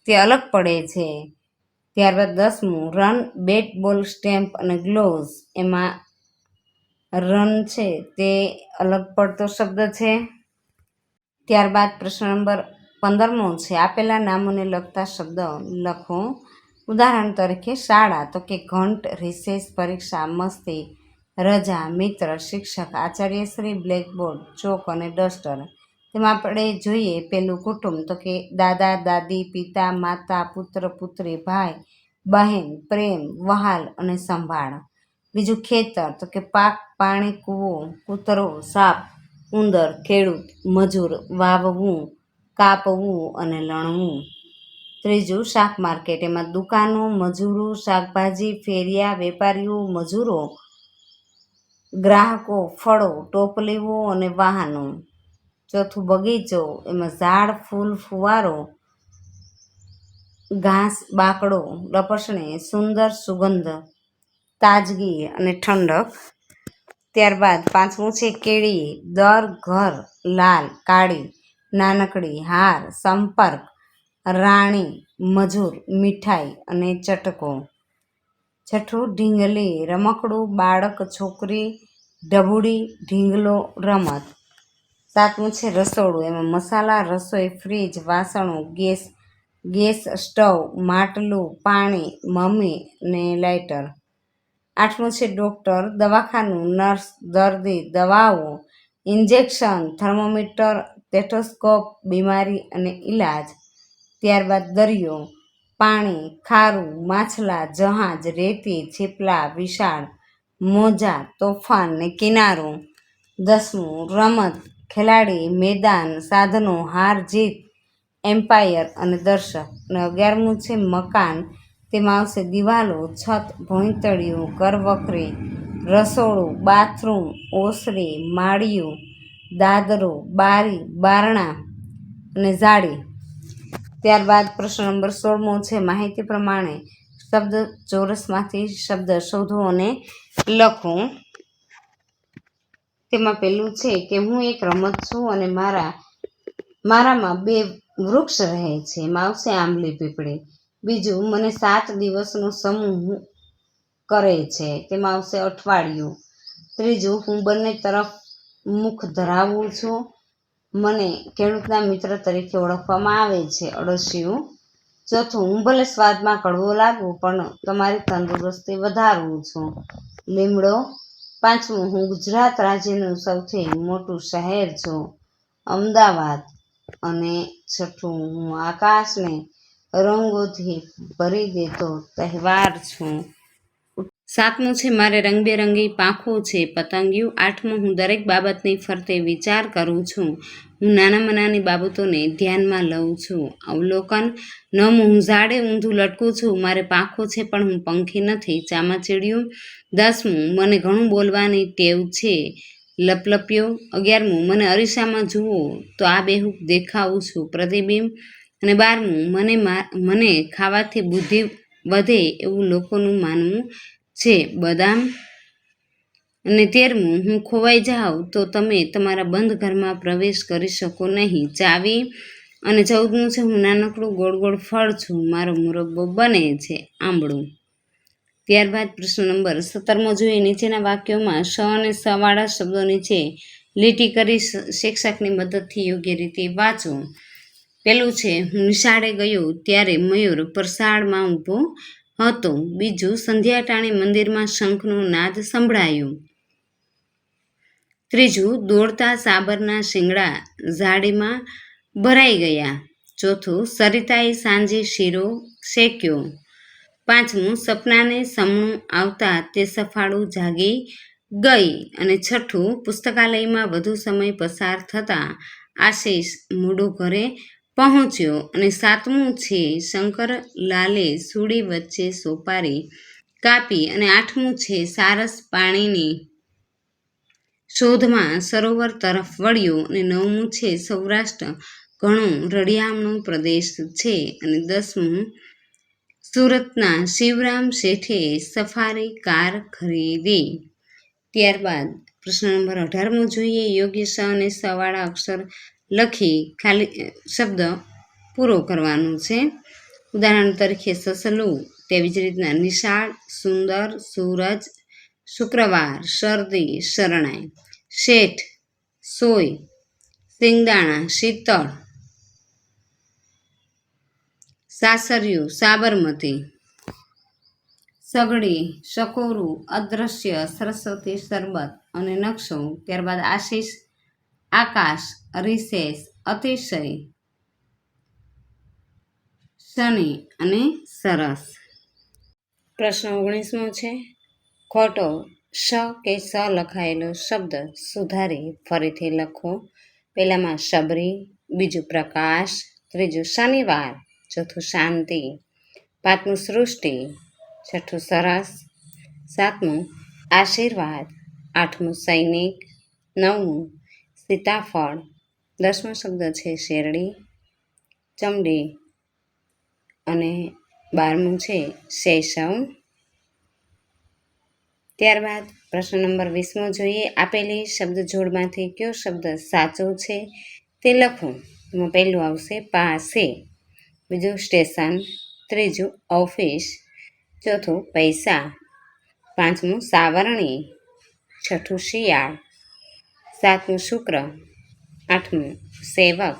તે અલગ પડે છે. ત્યારબાદ 10મું રન, બેટ, બોલ, સ્ટેમ્પ અને ગ્લોવ્સ. એમાં રન છે તે અલગ પડતો શબ્દ છે. ત્યારબાદ પ્રશ્ન નંબર 15મો છે આપેલા નામોને લગતા શબ્દ લખો. ઉદાહરણ તરીકે શાળા, તો કે ઘંટ, રિસેસ, પરીક્ષા, મસ્તી, રજા, મિત્ર, શિક્ષક, આચાર્યશ્રી, બ્લેકબોર્ડ, ચોક અને ડસ્ટર. તેમાં આપણે જોઈએ પેલું કુટુંબ, તો કે દાદા, દાદી, પિતા, માતા, પુત્ર, પુત્રી, ભાઈ, બહેન, પ્રેમ, વહાલ અને સંભાળ. બીજું ખેતર, તો કે પાક, પાણી, કૂવો, કૂતરો, સાપ, ઉંદર, ખેડૂત, મજૂર, વાવવું, કાપવું અને લણવું. ત્રીજું શાક માર્કેટ. એમાં દુકાનો, મજૂરો, શાકભાજી, ફેરિયા, વેપારીઓ, મજૂરો, ગ્રાહકો, ફળો, ટોપલીઓ અને વાહનો. ચોથું બગીચો. એમાં ઝાડ, ફૂલ, ફુવારો, ઘાસ, બાકડો, લપસણી, સુંદર, સુગંધ, તાજગી અને ઠંડક. ત્યારબાદ પાંચમું છે કેળી, દર, ઘર, લાલ, કાળી, નાનકડી, હાર, સંપર્ક, રાણી, મજૂર, મીઠાઈ અને ચટકો. છઠ્ઠું ઢીંગલી, રમકડું, બાળક, છોકરી, ઢબુડી, ઢીંગલો, રમત. સાતમું છે રસોડું. એમાં મસાલા, રસોઈ, ફ્રીજ, વાસણો, ગેસ સ્ટવ, માટલું, પાણી, મમ્મી ને લાઇટર. આઠમું છે ડૉક્ટર, દવાખાનું, નર્સ, દર્દી, દવાઓ, ઇન્જેક્શન, થર્મોમીટર, સ્ટેથોસ્કોપ, બીમારી અને ઇલાજ. ત્યારબાદ દરિયો, પાણી, ખારું, માછલા, જહાજ, રેતી, છીપલા, વિશાળ, મોજા, તોફાન ને કિનારો. 10મું રમત, ખેલાડી, મેદાન, સાધનો, હાર જીત, એમ્પાયર અને દર્શક. અને 11મું છે મકાન. તેમાં આવશે દિવાલો, છત, ભોંયતળિયું, ઘરવખરી, રસોડું, બાથરૂમ, ઓસરી, માળિયું, દાદરો, બારી, બારણા અને ઝાડી. ત્યારબાદ પ્રશ્ન નંબર 16મો છે માહિતી પ્રમાણે શબ્દ ચોરસમાંથી શબ્દ શોધો અને લખો. તેમાં પેલું છે કે હું એક રમત છું અને મારામાં 2 વૃક્ષ રહે છે. એમાં આવશે આંબલી, પીપળી. બીજું મને 7 દિવસનો સમૂહ કરે છે. તેમાં આવશે અઠવાડિયું. ત્રીજું હું બંને તરફ મુખ ધરાવું છું. મને ખેડૂતના મિત્ર તરીકે ઓળખવામાં આવે છે. અળસિયું. ચોથું હું ભલે સ્વાદમાં કડવો લાગુ પણ તમારી તંદુરસ્તી વધારું છું. લીમડો. પાંચમું હું ગુજરાત રાજ્યનું સૌથી મોટું શહેર છું. અમદાવાદ. અને છઠ્ઠું હું આકાશને રંગોથી ભરી દેતો તહેવાર છું. સાતમું છે મારે રંગબેરંગી પાંખો છે. પતંગિયું. આઠમું હું દરેક બાબતની ફરતે વિચાર કરું છું. હું નાનામાં નાની બાબતોને ધ્યાનમાં લઉં છું. અવલોકન. નવમું હું ઝાડે ઊંધું લટકું છું. મારે પાંખો છે પણ હું પંખી નથી. ચામાચીડિયું. 10મું મને ઘણું બોલવાની ટેવ છે. લપલપિયો. 11મું મને અરીસામાં જુઓ તો આબેહૂબ દેખાઉં છું. પ્રતિબિંબ. અને 12મું મને ખાવાથી બુદ્ધિ વધે એવું લોકોનું માનવું છે. બદામ. અને 13મું હું ખોવાઈ જાઉં તો તમે તમારા બંધ ઘરમાં પ્રવેશ કરી શકો નહીં. ચાવી. અને 14મું છે હું નાનકડું ગોળ ગોળ ફળ છું. મારો મુરબ્બો બને છે. આંબળું. ત્યારબાદ પ્રશ્ન નંબર 17મો જોઈએ. નીચેના વાક્યોમાં સ અને સ વાળા શબ્દો નીચે લીટી કરી શિક્ષકની મદદથી યોગ્ય રીતે વાંચો. પેલું છે, હું નિશાળે ગયો ત્યારે મયુર પરસાળમાં ઊભો હતો. બીજું, સંધ્યા ટાણે મંદિરમાં શંખનો નાદ સંભળાયો. ત્રીજું, દોડતા સાબરના શિંગડા ઝાડીમાં ભરાઈ ગયા. ચોથું, સરિતાએ સાંજે શીરો શેક્યો. પાંચમું, સપનાને સમણું આવતા તે સફાળું જાગી ગઈ. અને છઠ્ઠું, પુસ્તકાલયમાં વધુ સમય પસાર થતાં આશિષ મોડો ઘરે પહોંચ્યો. અને સાતમું છે, શંકરલાલે સૂડી વચ્ચે સોપારી કાપી. અને આઠમું છે, સારસ પાણીની શોધમાં સરોવર તરફ વળ્યો. અને નવમું છે, સૌરાષ્ટ્ર ઘણો રળિયામણો પ્રદેશ છે. અને 10મું, સુરતના શિવરામ શેઠે સફારી કાર ખરીદી. ત્યારબાદ પ્રશ્ન નંબર 18મો જોઈએ. યોગ્ય સ અને સ વાળા અક્ષર લખી ખાલી શબ્દ પૂરો કરવાનો છે. ઉદાહરણ તરીકે સસલું, તેવી જ રીતના નિશાળ, સુંદર, સૂરજ, શુક્રવાર, શરદી, શરણાઈ, શેઠ, સોય, સિંગદાણા, શીતળ, સાસરિયું, સાબરમતી, સગડી, સકોરું, અદ્રશ્ય, સરસ્વતી, શરબત અને નકશો. ત્યારબાદ આશિષ, આકાશ, રિસેસ, અતિશય, શનિ અને સરસ. પ્રશ્ન 19મો છે, ખોટો શ કે સ લખાયેલો શબ્દ સુધારી ફરીથી લખો. પહેલામાં શબરી, બીજું પ્રકાશ, ત્રીજું શનિવાર, ચોથું શાંતિ, પાંચમું સૃષ્ટિ, છઠ્ઠું સરસ, સાતમું આશીર્વાદ, આઠમું સૈનિક, નવમું સીતાફળ, 10મો શબ્દ છે શેરડી, ચમડી અને 12મું છે શૈશવ. ત્યારબાદ પ્રશ્ન નંબર 20મો જોઈએ. આપેલી શબ્દજોડમાંથી કયો શબ્દ સાચો છે તે લખો. એમાં પહેલું આવશે પાસે, બીજું સ્ટેશન, ત્રીજું ઓફિસ, ચોથું પૈસા, પાંચમું સાવરણી, છઠ્ઠું શિયાળ, સાતમું શુક્ર, આઠમું સેવક,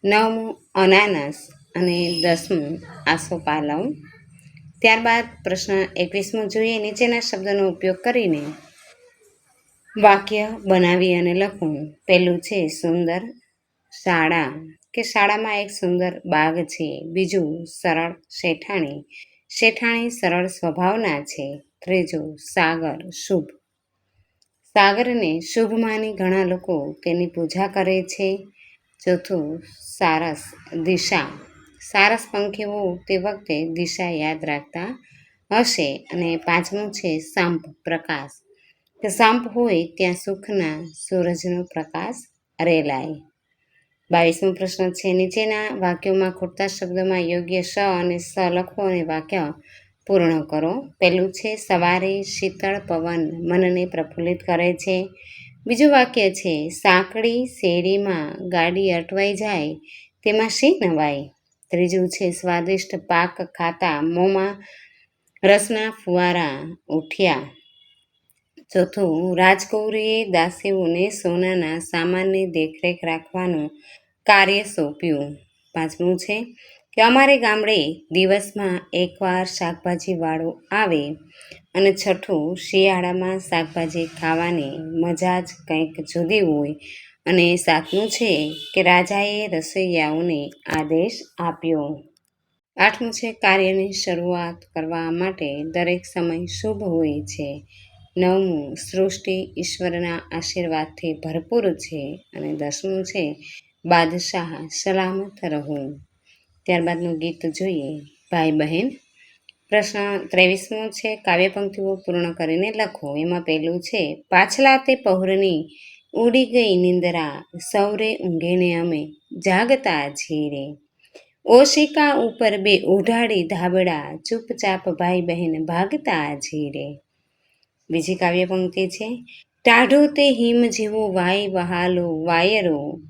નવમું અનાનસ અને 10મું આસોપાલવ. ત્યારબાદ પ્રશ્ન 21મો જોઈએ. નીચેના શબ્દનો ઉપયોગ કરીને વાક્ય બનાવી અને લખવું. પહેલું છે સુંદર, શાળા કે શાળામાં એક સુંદર બાગ છે. બીજું સરળ, શેઠાણી, શેઠાણી સરળ સ્વભાવના છે. ત્રીજું સાગર, શુભ, સાગરને શુભ માની ઘણા લોકો તેની પૂજા કરે છે. ચોથું સારસ, દિશા, સારસ પંખીઓ તે વખતે દિશા યાદ રાખતા હશે. અને પાંચમું છે સંપ, પ્રકાશ, કે સંપ હોય ત્યાં સુખના સૂરજનો પ્રકાશ રેલાય. 22મો પ્રશ્ન છે, નીચેના વાક્યોમાં ખૂટતા શબ્દોમાં યોગ્ય શ અને સ લખો અને વાક્ય પૂર્ણ કરો. પહેલું છે, સવારે શીતળ પવન મનને પ્રફુલ્લિત કરે છે. બીજું વાક્ય છે, સાંકડી શેરીમાં ગાડી અટવાઈ જાય તેમાં શી નવાઈ. ત્રીજું છે, સ્વાદિષ્ટ પાક ખાતા મોંમાં રસના ફુવારા ઉઠ્યા. ચોથું, રાજકૌરીએ દાસીઓને સોનાના સામાનની દેખરેખ રાખવાનું કાર્ય સોંપ્યું. પાંચમું છે કે અમારે ગામડે દિવસમાં એકવાર શાકભાજીવાળો આવે. અને છઠ્ઠું, શિયાળામાં શાકભાજી ખાવાની મજા જ કંઈક જુદી હોય. અને સાતમું છે કે રાજાએ રસોઈયાઓને આદેશ આપ્યો. આઠમું છે, કાર્યની શરૂઆત કરવા માટે દરેક સમય શુભ હોય છે. નવમું, સૃષ્ટિ ઈશ્વરના આશીર્વાદથી ભરપૂર છે. અને 10મું છે, બાદશાહ સલામત રહું. ત્યારબાદનું ગીત જોઈએ, ભાઈ બહેન. પ્રશ્ન 23મો છે, કાવ્યપંક્તિઓ પૂર્ણ કરીને લખો. એમાં પહેલું છે, પાછલા તે પહોરની ઉડી ગઈ નિંદરા, સૌરે ઊંઘીને અમે જાગતા છીએ રે. ઓશિકા ઉપર બે ઉઢાડી ધાબળા, ચૂપચાપ ભાઈ બહેન ભાગતા છીએ રે. બીજી કાવ્યપંક્તિ છે, ટાઢો તે હિમ જેવો વાય વહાલો વાયરો,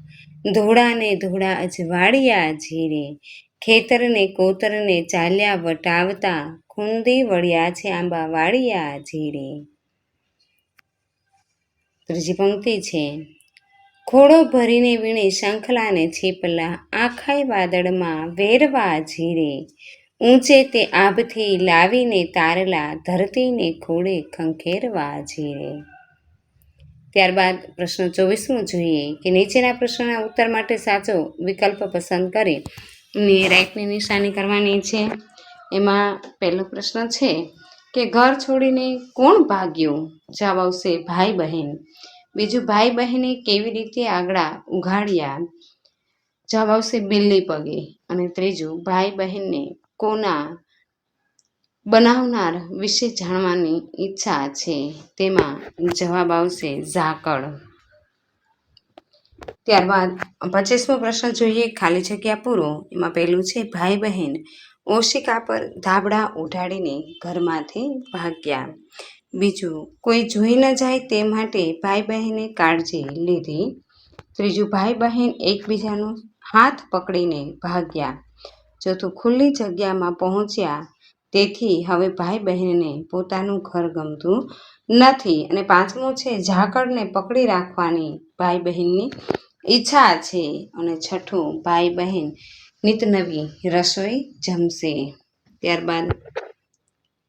ધોળાને ધોળા અજવાળિયા જીરે, ખેતરને કોતરને ચાલ્યા વટાવતા, ખૂંદી વળ્યા છે આંબા વાળિયા જીરે. ત્રીજી પંક્તિ છે, ખોડો ભરીને વીણે શંખલાને છીપલા, આખાય વાદળમાં વેરવા જીરે, ઊંચે તે આભથી લાવીને તારલા, ધરતીને ખોડે ખંખેરવા જીરે. ત્યારબાદ પ્રશ્ન 24મો જોઈએ કે નીચેના પ્રશ્નના ઉત્તર માટે સાચો વિકલ્પ પસંદ કરી રાઈટની નિશાની કરવાની છે. એમાં પહેલો પ્રશ્ન છે કે ઘર છોડીને કોણ ભાગ્યું? જવાબ આવશે ભાઈ બહેન. બીજું, ભાઈ બહેને કેવી રીતે આગળ ઉઘાડ્યા? જવાબ આવશે બિલ્લી પગે. અને ત્રીજું, ભાઈ બહેનને કોના બનાવનાર વિશે જાણવાની ઈચ્છા છે? તેમાં જવાબ આવશે ઝાકળ. ત્યારબાદ 25મો પ્રશ્ન જોઈએ, ખાલી જગ્યા પૂરો. એમાં પહેલું છે ભાઈ બહેન ઓશિકા પર ધાબળા ઉઢાડીને ઘરમાંથી ભાગ્યા. બીજું, કોઈ જોઈ ન જાય તે માટે ભાઈ બહેને કાળજી લીધી. ત્રીજું, ભાઈ બહેન એકબીજાનો હાથ પકડીને ભાગ્યા. ચોથું, ખુલ્લી જગ્યામાં પહોંચ્યા તેથી હવે ભાઈ બહેનને પોતાનું ઘર ગમતું નથી. અને પાંચમું છે ઝાકળને પકડી રાખવાની ભાઈ બહેનની ઈચ્છા છે. અને છઠ્ઠું, ભાઈ બહેન નિતનવી રસોઈ જમશે. ત્યારબાદ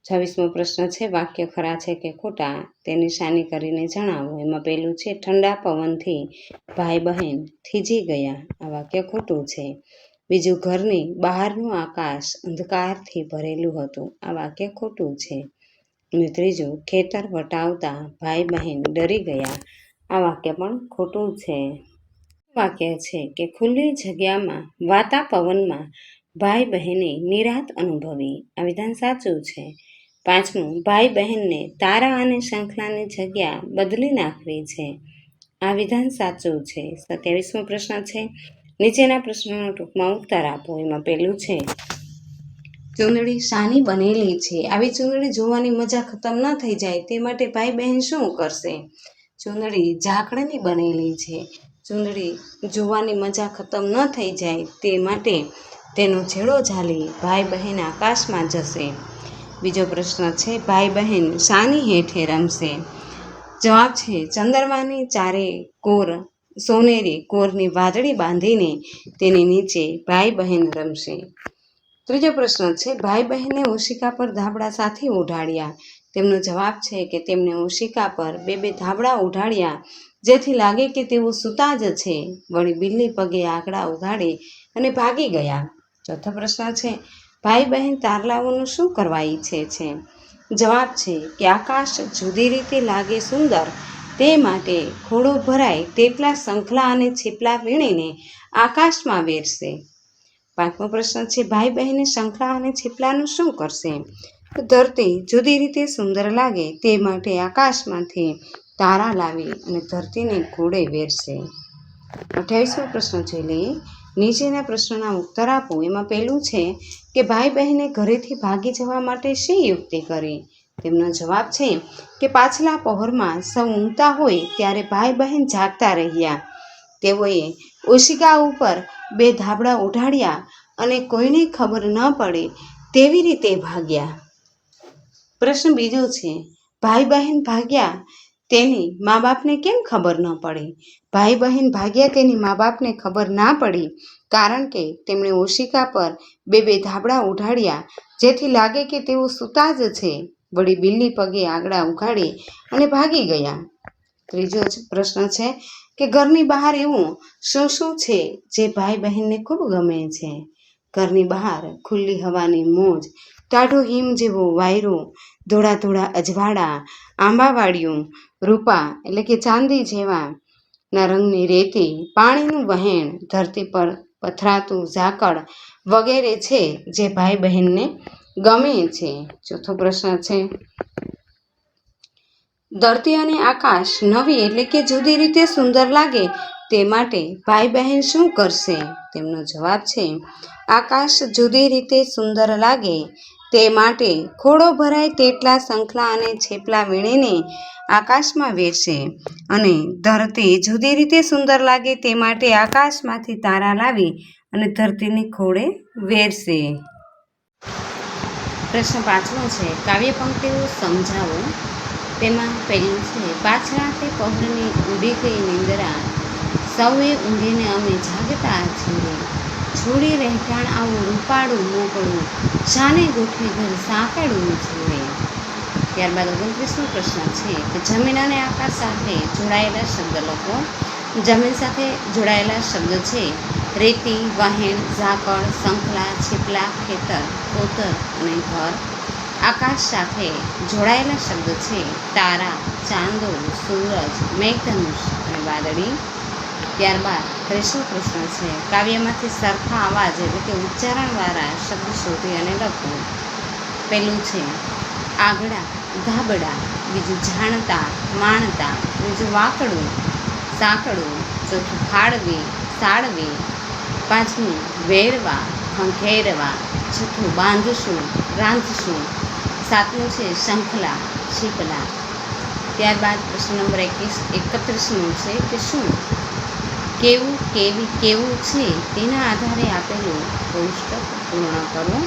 26મો પ્રશ્ન છે વાક્ય ખરા છે કે ખોટા તે નિશાની કરીને જણાવો. એમાં પહેલું છે ઠંડા પવનથી ભાઈ બહેન થીજી ગયા. આ વાક્ય ખોટું છે. બીજું, ઘરની બહારનું આકાશ અંધકારથી ભરેલું હતું. આ વાક્ય ખોટું છે. અને ત્રીજું, ખેતર વટાવતા ભાઈ બહેન ડરી ગયા. આ વાક્ય પણ ખોટું છે. વાક્ય છે કે ખુલ્લી જગ્યામાં વાતા પવનમાં ભાઈ બહેને નિરાંત અનુભવી. આ વિધાન સાચું છે. પાંચમું, ભાઈ બહેનને તારા અને શંખલાની જગ્યા બદલી નાખવી છે. આ વિધાન સાચું છે. 27મો પ્રશ્ન છે નીચેના પ્રશ્નોનો ટૂંકમાં ઉત્તર આપો. એમાં પહેલું છે ચૂંદડી શાની બનેલી છે? આવી ચૂંદડી જોવાની મજા ખતમ ન થઈ જાય તે માટે ભાઈ બહેન શું કરશે? ચૂંદડી ઝાકળની બનેલી છે. ચૂંદડી જોવાની મજા ખતમ ન થઈ જાય તે માટે તેનો છેડો ઝાલી ભાઈ બહેન આકાશમાં જશે. બીજો પ્રશ્ન છે ભાઈ બહેન શાની હેઠે રમશે? જવાબ છે ચંદ્રમાની ચારે કોર સોનેરી કોરની વાદળી બાંધીને તેની નીચે ભાઈ બહેન રમશે. ત્રીજો પ્રશ્ન છે ભાઈ બહેને ઓશિકા પર ધાબળા સાથે ઉઢાડ્યા. તેમનો જવાબ છે કે તેમને ઓશિકા પર બે ધાબળા ઉઢાડ્યા જેથી લાગે કે તેઓ સૂતા જ છે. વળી બિલ્લી પગે આંકડા ઉઘાડી અને ભાગી ગયા. ચોથો પ્રશ્ન છે ભાઈ બહેન તારલાઓનું શું કરવા ઈચ્છે છે? જવાબ છે કે આકાશ જુદી રીતે લાગે સુંદર તે માટે ખોડો ભરાય તેટલા શંખલા અને છીપલા વીણીને આકાશમાં વેરશે. પાંચમો પ્રશ્ન છે ભાઈ બહેને શંખલા અને છીપલાનું શું કરશે? ધરતી જુદી રીતે સુંદર લાગે તે માટે આકાશમાંથી તારા લાવી અને ધરતીને ખોડે વેરશે. 28મો પ્રશ્ન જોઈ લઈએ. નીચેના પ્રશ્નોના ઉત્તર આપો. એમાં પહેલું છે કે ભાઈ બહેને ઘરેથી ભાગી જવા માટે શી યુક્તિ કરી? તેમનો જવાબ છે કે પાછલા પહોરમાં સૌ ઊંઘતા હોય ત્યારે ભાઈ બહેન જાગતા રહ્યા. તેઓએ ઓશિકા ઉપર બે ધાબળા ઉઢાડ્યા અને કોઈને ખબર ન પડે તેવી રીતે ભાગ્યા. પ્રશ્ન બીજો છે ભાઈ બહેન ભાગ્યા તેની મા બાપને કેમ ખબર ન પડી? ભાઈ બહેન ભાગ્યા તેની મા બાપને ખબર ના પડી કારણ કે તેમણે ઓશિકા પર બે ધાબળા ઉઢાડ્યા જેથી લાગે કે તેઓ સૂતા જ છે. વળી બિલ્લી પગે આંગળા ઉઘાડી અને ભાગી ગયા. ત્રીજો પ્રશ્ન છે કે ઘરની બહાર એવું શું શું છે જે ભાઈ બહેનને ખૂબ ગમે છે? ઘરની બહાર ખુલ્લી હવાની મોજ, ટાઢો હિમ જેવો વાયરો, ધોળા ધોળા અજવાળા, આંબાવાડિયું, રૂપા એટલે કે ચાંદી જેવા ના રંગની રેતી, પાણીનું વહેણ, ધરતી પર પથરાતું ઝાકળ વગેરે છે જે ભાઈ બહેનને ગમે છે. ચોથો પ્રશ્ન છે ધરતી અને આકાશ નવી એટલે કે જુદી રીતે સુંદર લાગે તે માટે ભાઈ બહેન શું કરશે? તેમનો જવાબ છે આકાશ જુદી રીતે સુંદર લાગે તે માટે ખોડો ભરાય તેટલા શંખલા અને છીપલા વીણીને આકાશમાં વેરશે. અને ધરતી જુદી રીતે સુંદર લાગે તે માટે આકાશમાંથી તારા લાવી અને ધરતીની ખોડે વેરશે. પ્રશ્ન પાંચમો છે કાવ્ય પંક્તિઓ સમજાવો. તેમાં પહેલું છે પાછલા તે પહોરની ઉડી ગઈ નિંદરા સૌએ ઊંઘીને અમે જાગતા છીએ, છોડી રહેઠાણ આવું રૂપાળું મોકળું, શાને ગોઠવી ઘર સાંકળું છે. ત્યારબાદ 29મો પ્રશ્ન છે કે જમીન અને આકાશ સાથે જોડાયેલા શબ્દ લખો. જમીન સાથે જોડાયેલા શબ્દ છે રેતી, વહેણ, ઝાકળ, શંખલા, છીપલા, ખેતર, કોતર અને ઘર. આકાશ સાથે જોડાયેલા શબ્દ છે તારા, ચાંદો, સૂરજ, મેઘધનુષ અને વાદળી. ત્યારબાદ 30મો પ્રશ્ન છે કાવ્યમાંથી સરખા અવાજ એટલે કે ઉચ્ચારણવાળા શબ્દ શોધી અને લખો. પહેલું છે આગડા, ધાબડા, બીજું જાણતા, માણતા, ત્રીજું વાકડું, સાંકડું, ચોથું ફાળવી, સાળવી, પાંચમું વેરવા, ખંખેરવા, છઠ્ઠું બાંધશું, રાંધશું, સાતમું છે શંખલા, છીપલા. ત્યારબાદ પ્રશ્ન નંબર 31મો છે કે શું, કેવું, કેવી, કેવું છે તેના આધારે આપેલું કોષ્ટક પૂર્ણ કરો.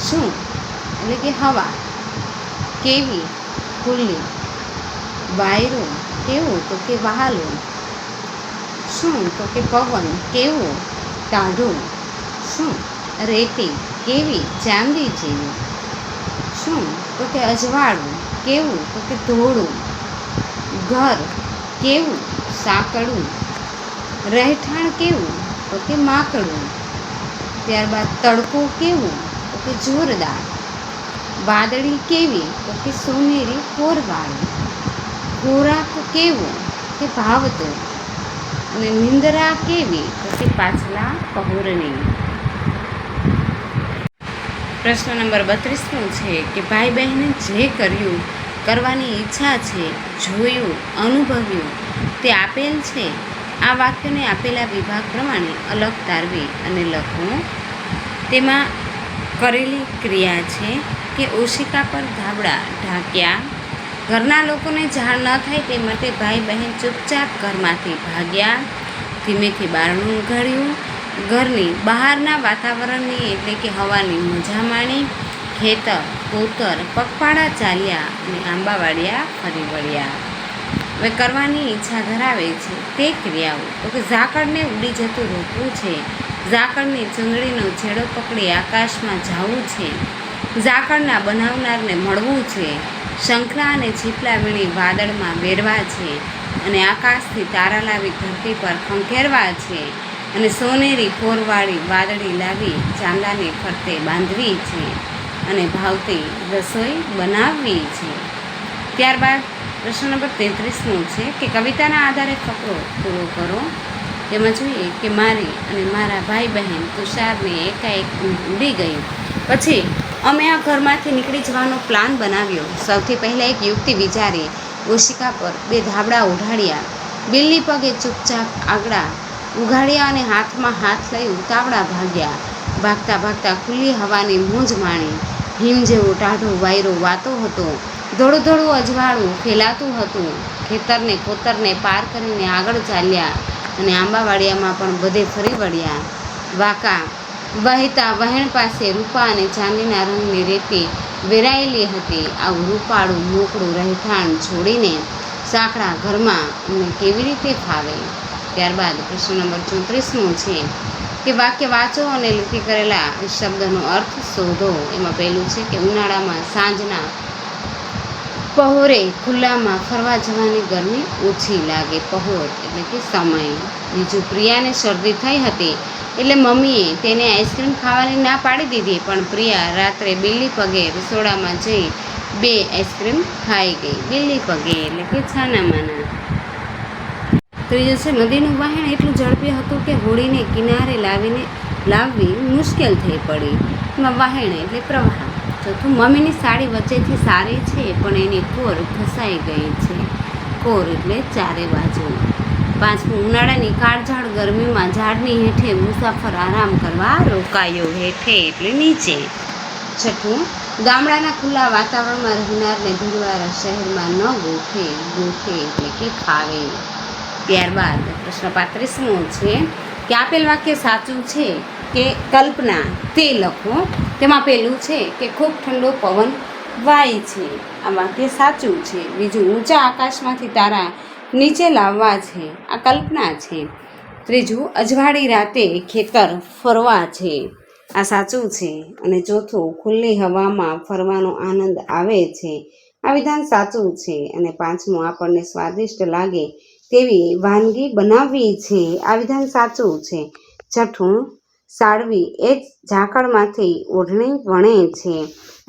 શું એટલે કે હવા, કેવી ખુલ્લી, વાયરો કેવું તો કે વહાલો, શું તો કે પવન કેવું ટાઢું, શું રેતી કેવી ચાંદી જેવી, શું તો કે અજવાળું કેવું તો કે ધોળું, ઘર કેવું સાંકડું, રહેઠાણ કેવું તો કે માકડું. ત્યારબાદ તડકો કેવું તો કે જોરદાર, વાદળી કેવી તો કે સોનેરી કોરવાળી, ખોરાક કેવો કે ભાવતો અને નિંદરા કેવી તો કે પાછલા પહોરની. પ્રશ્ન નંબર 32મો છે કે ભાઈ બહેને જે કર્યું, કરવાની ઈચ્છા છે, જોયું, અનુભવ્યું તે આપેલ છે. આ વાક્યને આપેલા વિભાગ પ્રમાણે અલગ તારવી અને લખો. તેમાં કરેલી ક્રિયા છે કે ઓશિકા પર ધાબળા ઢાંક્યા. ઘરના લોકોને જાણ ન થાય તે માટે ભાઈ બહેન ચૂપચાપ ઘરમાંથી ભાગ્યા. ધીમેથી બારણું ઉઘાડ્યું, ઘરની બહારના વાતાવરણની એટલે કે હવાની મજા માણી. ખેતર, કોતર, પગપાળા ચાલ્યા અને આંબાવાડિયા ફરી વળ્યા. હવે કરવાની ઈચ્છા ધરાવે છે તે ક્રિયાઓ તો કે ઝાકળને ઉડી જતું રોકવું છે, ઝાકળની ચૂંદડીનો છેડો પકડી આકાશમાં જવું છે, ઝાકળના બનાવનારને મળવું છે, શંખલા અને છીપલા વીણી વાદળમાં વેરવા છે અને આકાશથી તારા લાવી ધરતી પર ખંખેરવા છે અને સોનેરી કોરવાળી વાદળી લાવી ચાંદાની ફરતે બાંધવી છે અને ભાવતી રસોઈ બનાવવી છે. ત્યારબાદ પ્રશ્ન નંબર 33મો છે કે કવિતાના આધારે ફકરો પૂરો કરો. તેમાં જોઈએ કે મારી અને મારા ભાઈ બહેન તુષારને એકાએક ઉડી ગયું. પછી અમે આ ઘરમાંથી નીકળી જવાનો પ્લાન બનાવ્યો. સૌથી પહેલાં એક યુક્તિ વિચારી, ઓશિકા પર 2 ધાબળા ઉઢાડ્યા, બિલ્લી પગે ચૂપચાપ આગળ ઉઘાડ્યા અને હાથમાં હાથ લઈ ઉતાવળા ભાગ્યા. ભાગતા ભાગતા ખુલ્લી હવાની મોજ માણી. હિમ જેવો ટાઢો વાયરો વાતો હતો, ધોળું ધોળું અજવાળું ફેલાતું હતું. ખેતરને કોતરને પાર કરીને આગળ ચાલ્યા અને આંબાવાડિયામાં પણ બધે ફરી વળ્યા. વાંકા વહેતા વહેણ પાસે રૂપા અને ચાંદીના રંગની રેતી વેરાયેલી હતી. આવું રૂપાળું મોકળું રહેઠાણ છોડીને સાંકડા ઘરમાં અમને કેવી રીતે ફાવે. ત્યારબાદ પ્રશ્ન નંબર 34મો છે કે વાક્ય વાંચો અને લીટી કરેલા શબ્દનો અર્થ શોધો. એમાં પહેલું છે કે ઉનાળામાં સાંજના પહોરે ખુલ્લામાં ફરવા જવાની ગરમી ઓછી લાગે. પહોર એટલે કે સમય. બીજું, પ્રિયાને શરદી થઈ હતી એટલે મમ્મીએ તેને આઈસ્ક્રીમ ખાવાની ના પાડી દીધી, પણ પ્રિયા રાત્રે બિલ્લી પગે રસોડામાં જઈ 2 આઈસ્ક્રીમ ખાઈ ગઈ. બિલ્લી પગે એટલે કે છાનામાના. ત્રીજું છે નદીનું વહેણ એટલું ઝડપી હતું કે હોડીને કિનારે લાવવી મુશ્કેલ થઈ પડી. એમાં વહેણ એટલે પ્રવાહ. ચોથું, મમ્મીની સાડી વચ્ચેથી સારી છે પણ એની કોર ઘસાઈ ગઈ છે. કોર એટલે ચારે બાજુ. પાંચમું, ઉનાળાની કાળઝાળ ગરમીમાં ઝાડની હેઠે મુસાફર આરામ કરવા રોકાયો. હેઠે એટલે નીચે. છઠ્ઠું, ગામડાના ખુલ્લા વાતાવરણમાં રહેનારને ભીડવાળા શહેરમાં ન ગોઠે. ગોઠે એટલે કે ફાવે. ત્યારબાદ પ્રશ્ન 35મો છે કે આપેલ વાક્ય સાચું છે કે કલ્પના તે લખો. તેમાં પહેલું છે કે ખૂબ ઠંડો પવન વાય છે. આ વાક્ય સાચું છે. બીજું, ઊંચા આકાશમાંથી તારા નીચે લાવવા છે, આ કલ્પના છે. ત્રીજું, અજવાળી રાતે ખેતર ફરવા છે, આ સાચું છે. અને ચોથું, ખુલ્લી હવામાં ફરવાનો આનંદ આવે છે, આ વિધાન સાચું છે. અને પાંચમું, આપણને સ્વાદિષ્ટ લાગે તેવી વાનગી બનાવવી છે, આ વિધાન સાચું છે. છઠ્ઠું, સાળવી એ જ ઝાકળમાંથી ઓઢણી વણે છે,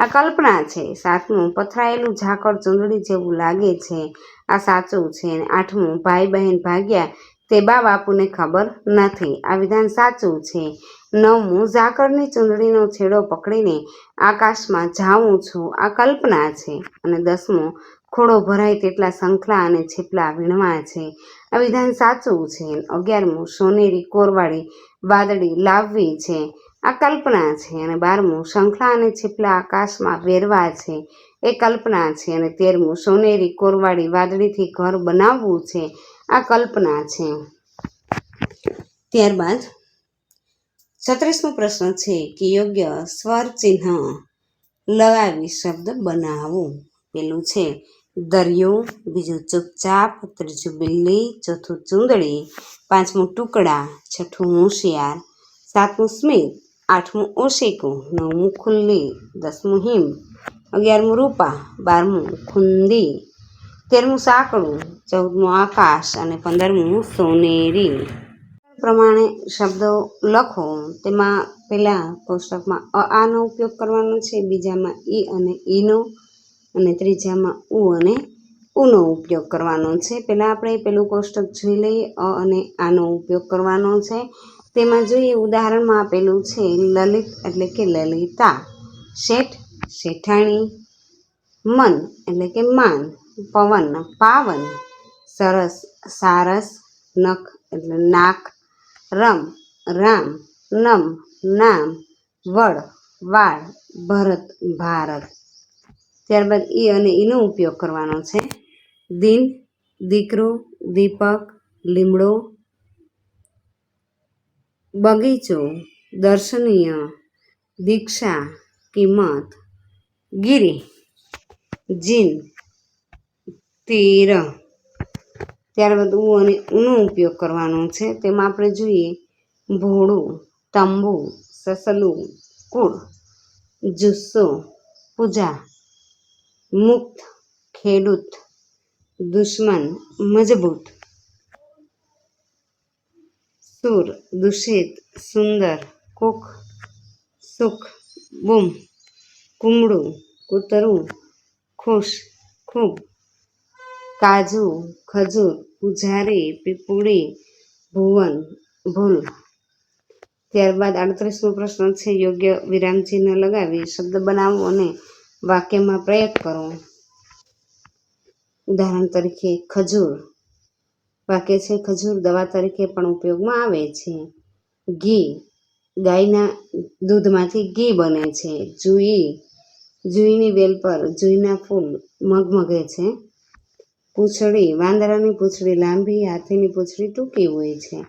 આ કલ્પના છે. સાતમું, પથરાયેલું ઝાકળ ચૂંદડી જેવું લાગે છે, આ સાચું છે. અને આઠમું, ભાઈ બહેન ભાગ્યા તે બા બાપુને ખબર નથી, આ વિધાન સાચું છે. નવમું, ઝાકળની ચૂંદડીનો છેડો પકડીને આકાશમાં જાઉં છું, આ કલ્પના છે. અને દસમું, ખોળો ભરાય તેટલા શંખલા અને છીપલા વીણવા છે, આ વિધાન સાચું છે. 11મું, સોનેરી કોરવાળી વાદળી લાવવી છે, આ કલ્પના છે. અને 12મું, શંખલા અને છીપલા આકાશમાં વેરવા છે, એ કલ્પના છે. અને 13મું, સોનેરી કોરવાળી વાદળીથી ઘર બનાવવું છે, આ કલ્પના છે. ત્યારબાદ 36મો પ્રશ્ન છે કે યોગ્ય સ્વર ચિહ્ન લગાવી શબ્દ બનાવો. પેલું છે દરિયો, બીજું ચૂપચાપ, ત્રીજું બિલ્લી, ચોથું ચૂંદડી, પાંચમું ટુકડા, છઠ્ઠું હોશિયાર, સાતમું સ્મિત, આઠમું ઓશિકું, નવમું ખુલ્લી, 10મું હિમ, 11મું રૂપા, 12મું ખુંદી, 13મું સાંકડું, 14મું આકાશ અને 15મું સોનેરી. પ્રમાણે શબ્દો લખો. તેમાં પહેલા કોષ્ટકમાં આનો ઉપયોગ કરવાનો છે, બીજામાં ઈ અને ઈનો, અને ત્રીજામાં ઉ અને ઉનો ઉપયોગ કરવાનો છે. પહેલાં આપણે પેલું કોષ્ટક જોઈ લઈએ. અને આનો ઉપયોગ કરવાનો છે. તેમાં જોઈએ, ઉદાહરણમાં આપેલું છે લલિત એટલે કે લલિતા, શેઠ શેઠાણી, મન એટલે કે માન, પવન પાવન, સરસ સારસ, નખ એટલે નાક, રમ રામ, નમ નામ, વડ વાળ, ભરત ભારત. ત્યારબાદ ઈ અને ઈનો ઉપયોગ કરવાનો છે. દિન દીકરો, દીપક લીમડો, બગીચો દર્શનીય, દીક્ષા કિંમત, ગિરી જીન તીર. ત્યારબાદ ઉ અને ઉનો ઉપયોગ કરવાનો છે. તેમાં આપણે જોઈએ, ભોળું તંબુ, સસલું કુળ, જુસ્સો પૂજા, મુક્ત ખેડૂત, દુશ્મન મજબૂત, સુર દૂષિત સુંદર, કુખ સુખ, બૂમ કુમળું, કૂતરું ખુશ ખૂબ, કાજુ ખજૂર, પૂજારી પીપુડી, ભુવન ભૂલ. ત્યારબાદ 38મો પ્રશ્ન છે યોગ્ય વિરામચિહ્ન લગાવી શબ્દ બનાવો અને વાક્યમાં પ્રયોગ કરો. ઉદાહરણ તરીકે ખજૂર, વાક્ય છે ખજૂર દવા તરીકે પણ ઉપયોગમાં આવે છે. ઘી, ગાયના દૂધમાંથી ઘી બને છે. જુઈ, જુઈની વેલ પર જુઈના ફૂલ મગમગે છે. પૂંછડી, વાંદરાની પૂંછડી લાંબી, હાથીની પૂંછડી ટૂંકી હોય છે.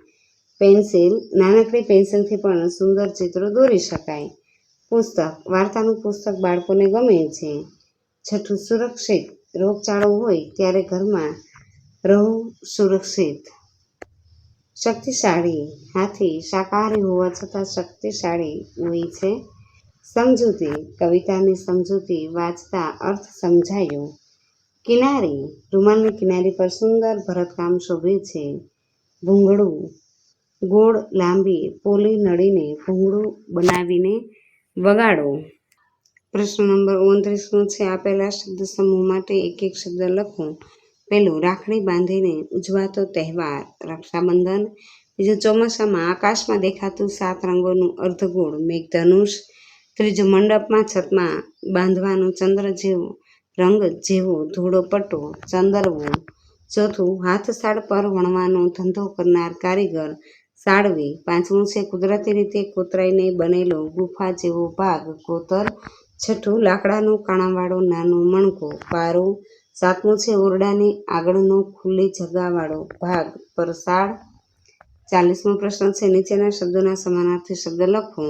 પેન્સિલ, નાનકડી પેન્સિલથી પણ સુંદર ચિત્રો દોરી શકાય. પુસ્તક, વાર્તાનું પુસ્તક બાળકોને ગમે છે. છઠ્ઠું સુરક્ષિત, રોગચાળો હોય ત્યારે ઘરમાં રહો સુરક્ષિત. શક્તિશાળી, હાથી શાકાહારી હોવા છતાં શક્તિશાળી હોય છે. સમજૂતી, કવિતાની સમજૂતી વાંચતા અર્થ સમજાયો. કિનારી, રૂમાલની કિનારી પર સુંદર ભરતકામ શોભે છે. ભૂંગળું, ગોળ લાંબી પોલી નળીને ભૂંગળું બનાવીને વગાડો. પ્રશ્ન નંબર 29મો છે આપેલા શબ્દ સમૂહ માટે એક એક શબ્દ લખો. પહેલું, રાખડી બાંધીને ઉજવાતો તહેવાર રક્ષાબંધન. બીજું, ચોમાસામાં આકાશમાં દેખાતું 7 રંગોનું અર્ધગોળ મેઘધનુષ. ત્રીજું, મંડપમાં છતમાં બાંધવાનો ચંદ્ર જેવો રંગ જેવો ધોળો પટ્ટો ચંદરવો. ચોથું, હાથશાળ પર વણવાનો ધંધો કરનાર કારીગર સાળવી. પાંચમું છે કુદરતી રીતે કોતરાઈને બનેલો ગુફા જેવો ભાગ કોતર. છઠ્ઠું, લાકડાનો કાણાવાળો નાનો મણકો પારો. સાતમું છે ઓરડાની આગળનો ખુલ્લી જગાવાળો ભાગ પરસાળ. 40મો પ્રશ્ન છે નીચેના શબ્દોના સમાનાર્થી શબ્દ લખો.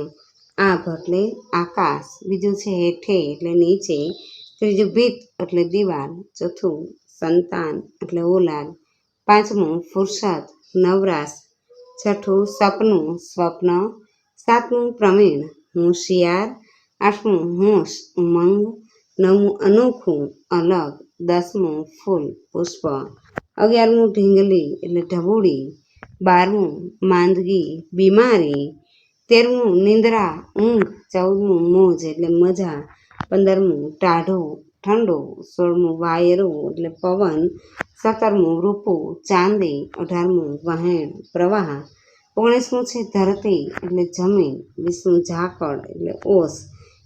આભ એટલે આકાશ. બીજું છે હેઠે એટલે નીચે. ત્રીજું, ભીત એટલે દિવાલ. ચોથું, સંતાન એટલે ઓલાદ. પાંચમું ફુરસત નવરાશ, છઠ્ઠું સપનું સ્વપ્ન, સાતમું પ્રવીણ હોશિયાર, આઠમું હોશ ઉમંગ, નવમું અનોખું અલગ, દસમું ફૂલ પુષ્પ, 11મું ઢીંગલી એટલે ઢબુડી, 12મું માંદગી બીમારી, 13મું નિંદ્રા ઊંઘ, 14મું મોજ એટલે મજા, 15મું ટાઢું ઠંડુ, 16મું વાયરું એટલે પવન, 17મું રૂપું ચાંદી, 18મું વહેણ પ્રવાહ, 19મું છે ધરતી એટલે જમીન, 20મું ઝાકળ એટલે ઓસ,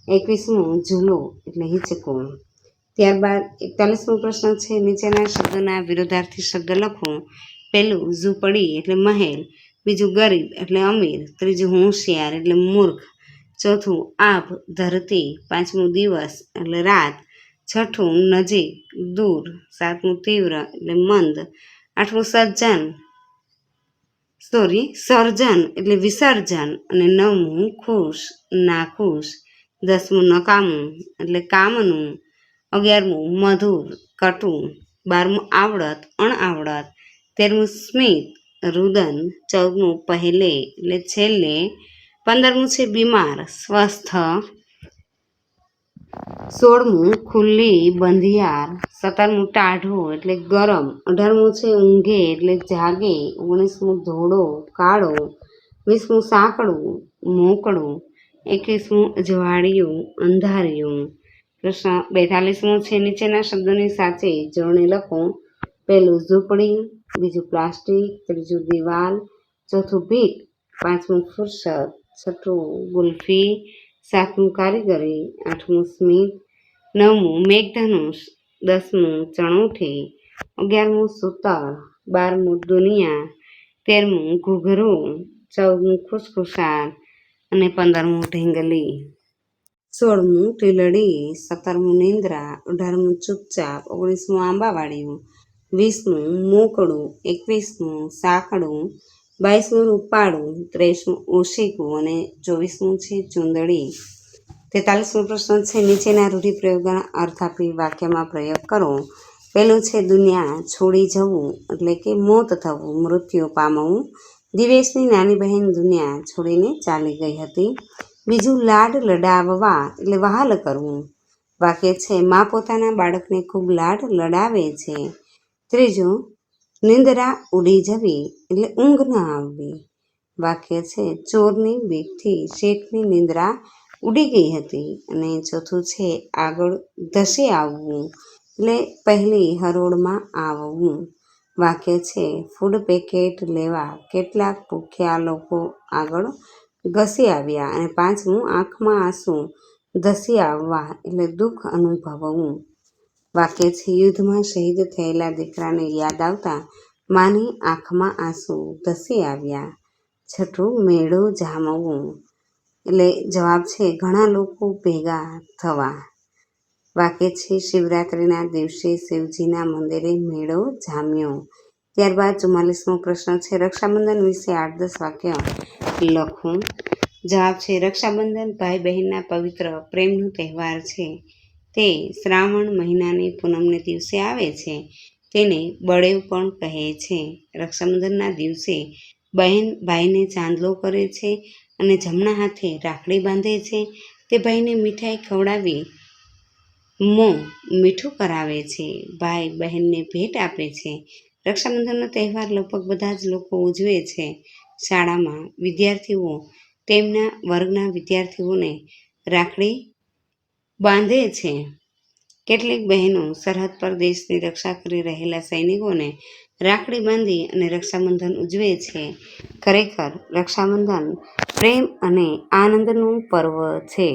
21મું ઝૂલો એટલે હિંચકો. ત્યારબાદ 41મો પ્રશ્ન છે, નીચેના શબ્દોના વિરોધાર્થી શબ્દ લખો. પહેલું ઝૂંપડી એટલે મહેલ, બીજું ગરીબ એટલે અમીર, ત્રીજું હોશિયાર એટલે મૂર્ખ, ચોથું આભ ધરતી, પાંચમું દિવસ એટલે રાત, છઠ્ઠું નજીક દૂર, સાતમું તીવ્ર એટલે મંદ, આઠમું સર્જન એટલે વિસર્જન, અને નવમું ખુશ નાખુશ, 10મું નકામું એટલે કામનું, 11મું મધુર કટુ, 12મું આવડત અણઆવડત, 13મું સ્મિત રુદન, 14મું પહેલે એટલે છેલ્લે, 15મું છે બીમાર સ્વસ્થ, 16મું ખુલ્લી બંધિયાર, 17મું ટાઢું એટલે ગરમ, 18મું છે ઊંઘે એટલે જાગે, 19મું ધોળો કાળો, 20મું સાંકડું મોકળું, 21મું અજવાળિયું અંધારિયું. પ્રશ્ન 42મો છે, નીચેના શબ્દોની સાચી જોડણી લખો. પહેલું ઝૂંપડી, બીજું પ્લાસ્ટિક, ત્રીજું દિવાલ, ચોથું ભીખ, પાંચમું ફુરસત, છઠ્ઠું ગુલ્ફી, સાતમું કારીગરી, આઠમું સ્મિત, નવમું મેઘધનુષ, 10મું ચણોઠી, 11મું સૂતર, 12મું દુનિયા, 13મું ઘૂઘરું, 14મું ખુશખુશાલ, અને 15મું ઢીંગલી, 16મું ટીલડી, 17મું નિંદ્રા, 18મું ચૂપચાપ, 19મું આંબાવાડિયું, 20મું મોકળું, 21મું સાંકડું, 22મું રૂપાળું, 23મું ઓશિકું, અને 24મું છે ચૂંદડી. 43મો પ્રશ્ન છે, નીચેના રૂઢિપ્રયોગોના અર્થ આપી વાક્યમાં પ્રયોગ કરો. પહેલું છે દુનિયા છોડી જવું એટલે કે મોત થવું, મૃત્યુ પામવું. દિવેશની નાની બહેન દુનિયા છોડીને ચાલી ગઈ હતી. બીજું લાડ લડાવવા એટલે વહાલ કરવું. વાક્ય છે મા પોતાના બાળકને ખૂબ લાડ લડાવે છે. ત્રીજું નિંદ્રા ઉડી જવી એટલે ઊંઘ ન આવવી. વાક્ય છે ચોરની બીકથી શેઠની નિંદ્રા ઉડી ગઈ હતી. અને ચોથું છે આગળ ધસી આવવું એટલે પહેલી હરોળમાં આવવું. વાક્ય છે ફૂડ પેકેટ લેવા કેટલાક ભૂખ્યા લોકો આગળ ઘસી આવ્યા. અને પાંચમું આંખમાં આંસુ ધસી આવવા એટલે દુઃખ અનુભવવું. વાક્ય છે યુદ્ધમાં શહીદ થયેલા દીકરાને યાદ આવતા માની આંખમાં આંસુ ધસી આવ્યા. છઠ્ઠું મેળો જામવું એટલે જવાબ છે ઘણા લોકો ભેગા થવા. વાક્ય છે શિવરાત્રિના દિવસે શિવજીના મંદિરે મેળો જામ્યો. ત્યારબાદ 44મો પ્રશ્ન છે રક્ષાબંધન વિશે 8-10 વાક્ય લખો. જવાબ છે રક્ષાબંધન ભાઈ બહેનના પવિત્ર પ્રેમનો તહેવાર છે. તે શ્રાવણ મહિનાની પૂનમને દિવસે આવે છે. તેને બળેવ પણ કહે છે. રક્ષાબંધનના દિવસે બહેન ભાઈને ચાંદલો કરે છે અને જમણા હાથે રાખડી બાંધે છે. તે ભાઈને મીઠાઈ ખવડાવી મોં મીઠું કરાવે છે. ભાઈ બહેનને ભેટ આપે છે. રક્ષાબંધનનો તહેવાર લગભગ બધા જ લોકો ઉજવે છે. શાળામાં વિદ્યાર્થીઓ તેમના વર્ગના વિદ્યાર્થીઓને રાખડી બાંધે છે. કેટલીક બહેનો સરહદ પર દેશની રક્ષા કરી રહેલા સૈનિકોને રાખડી બાંધી અને રક્ષાબંધન ઉજવે છે. ખરેખર રક્ષાબંધન પ્રેમ અને આનંદનું પર્વ છે.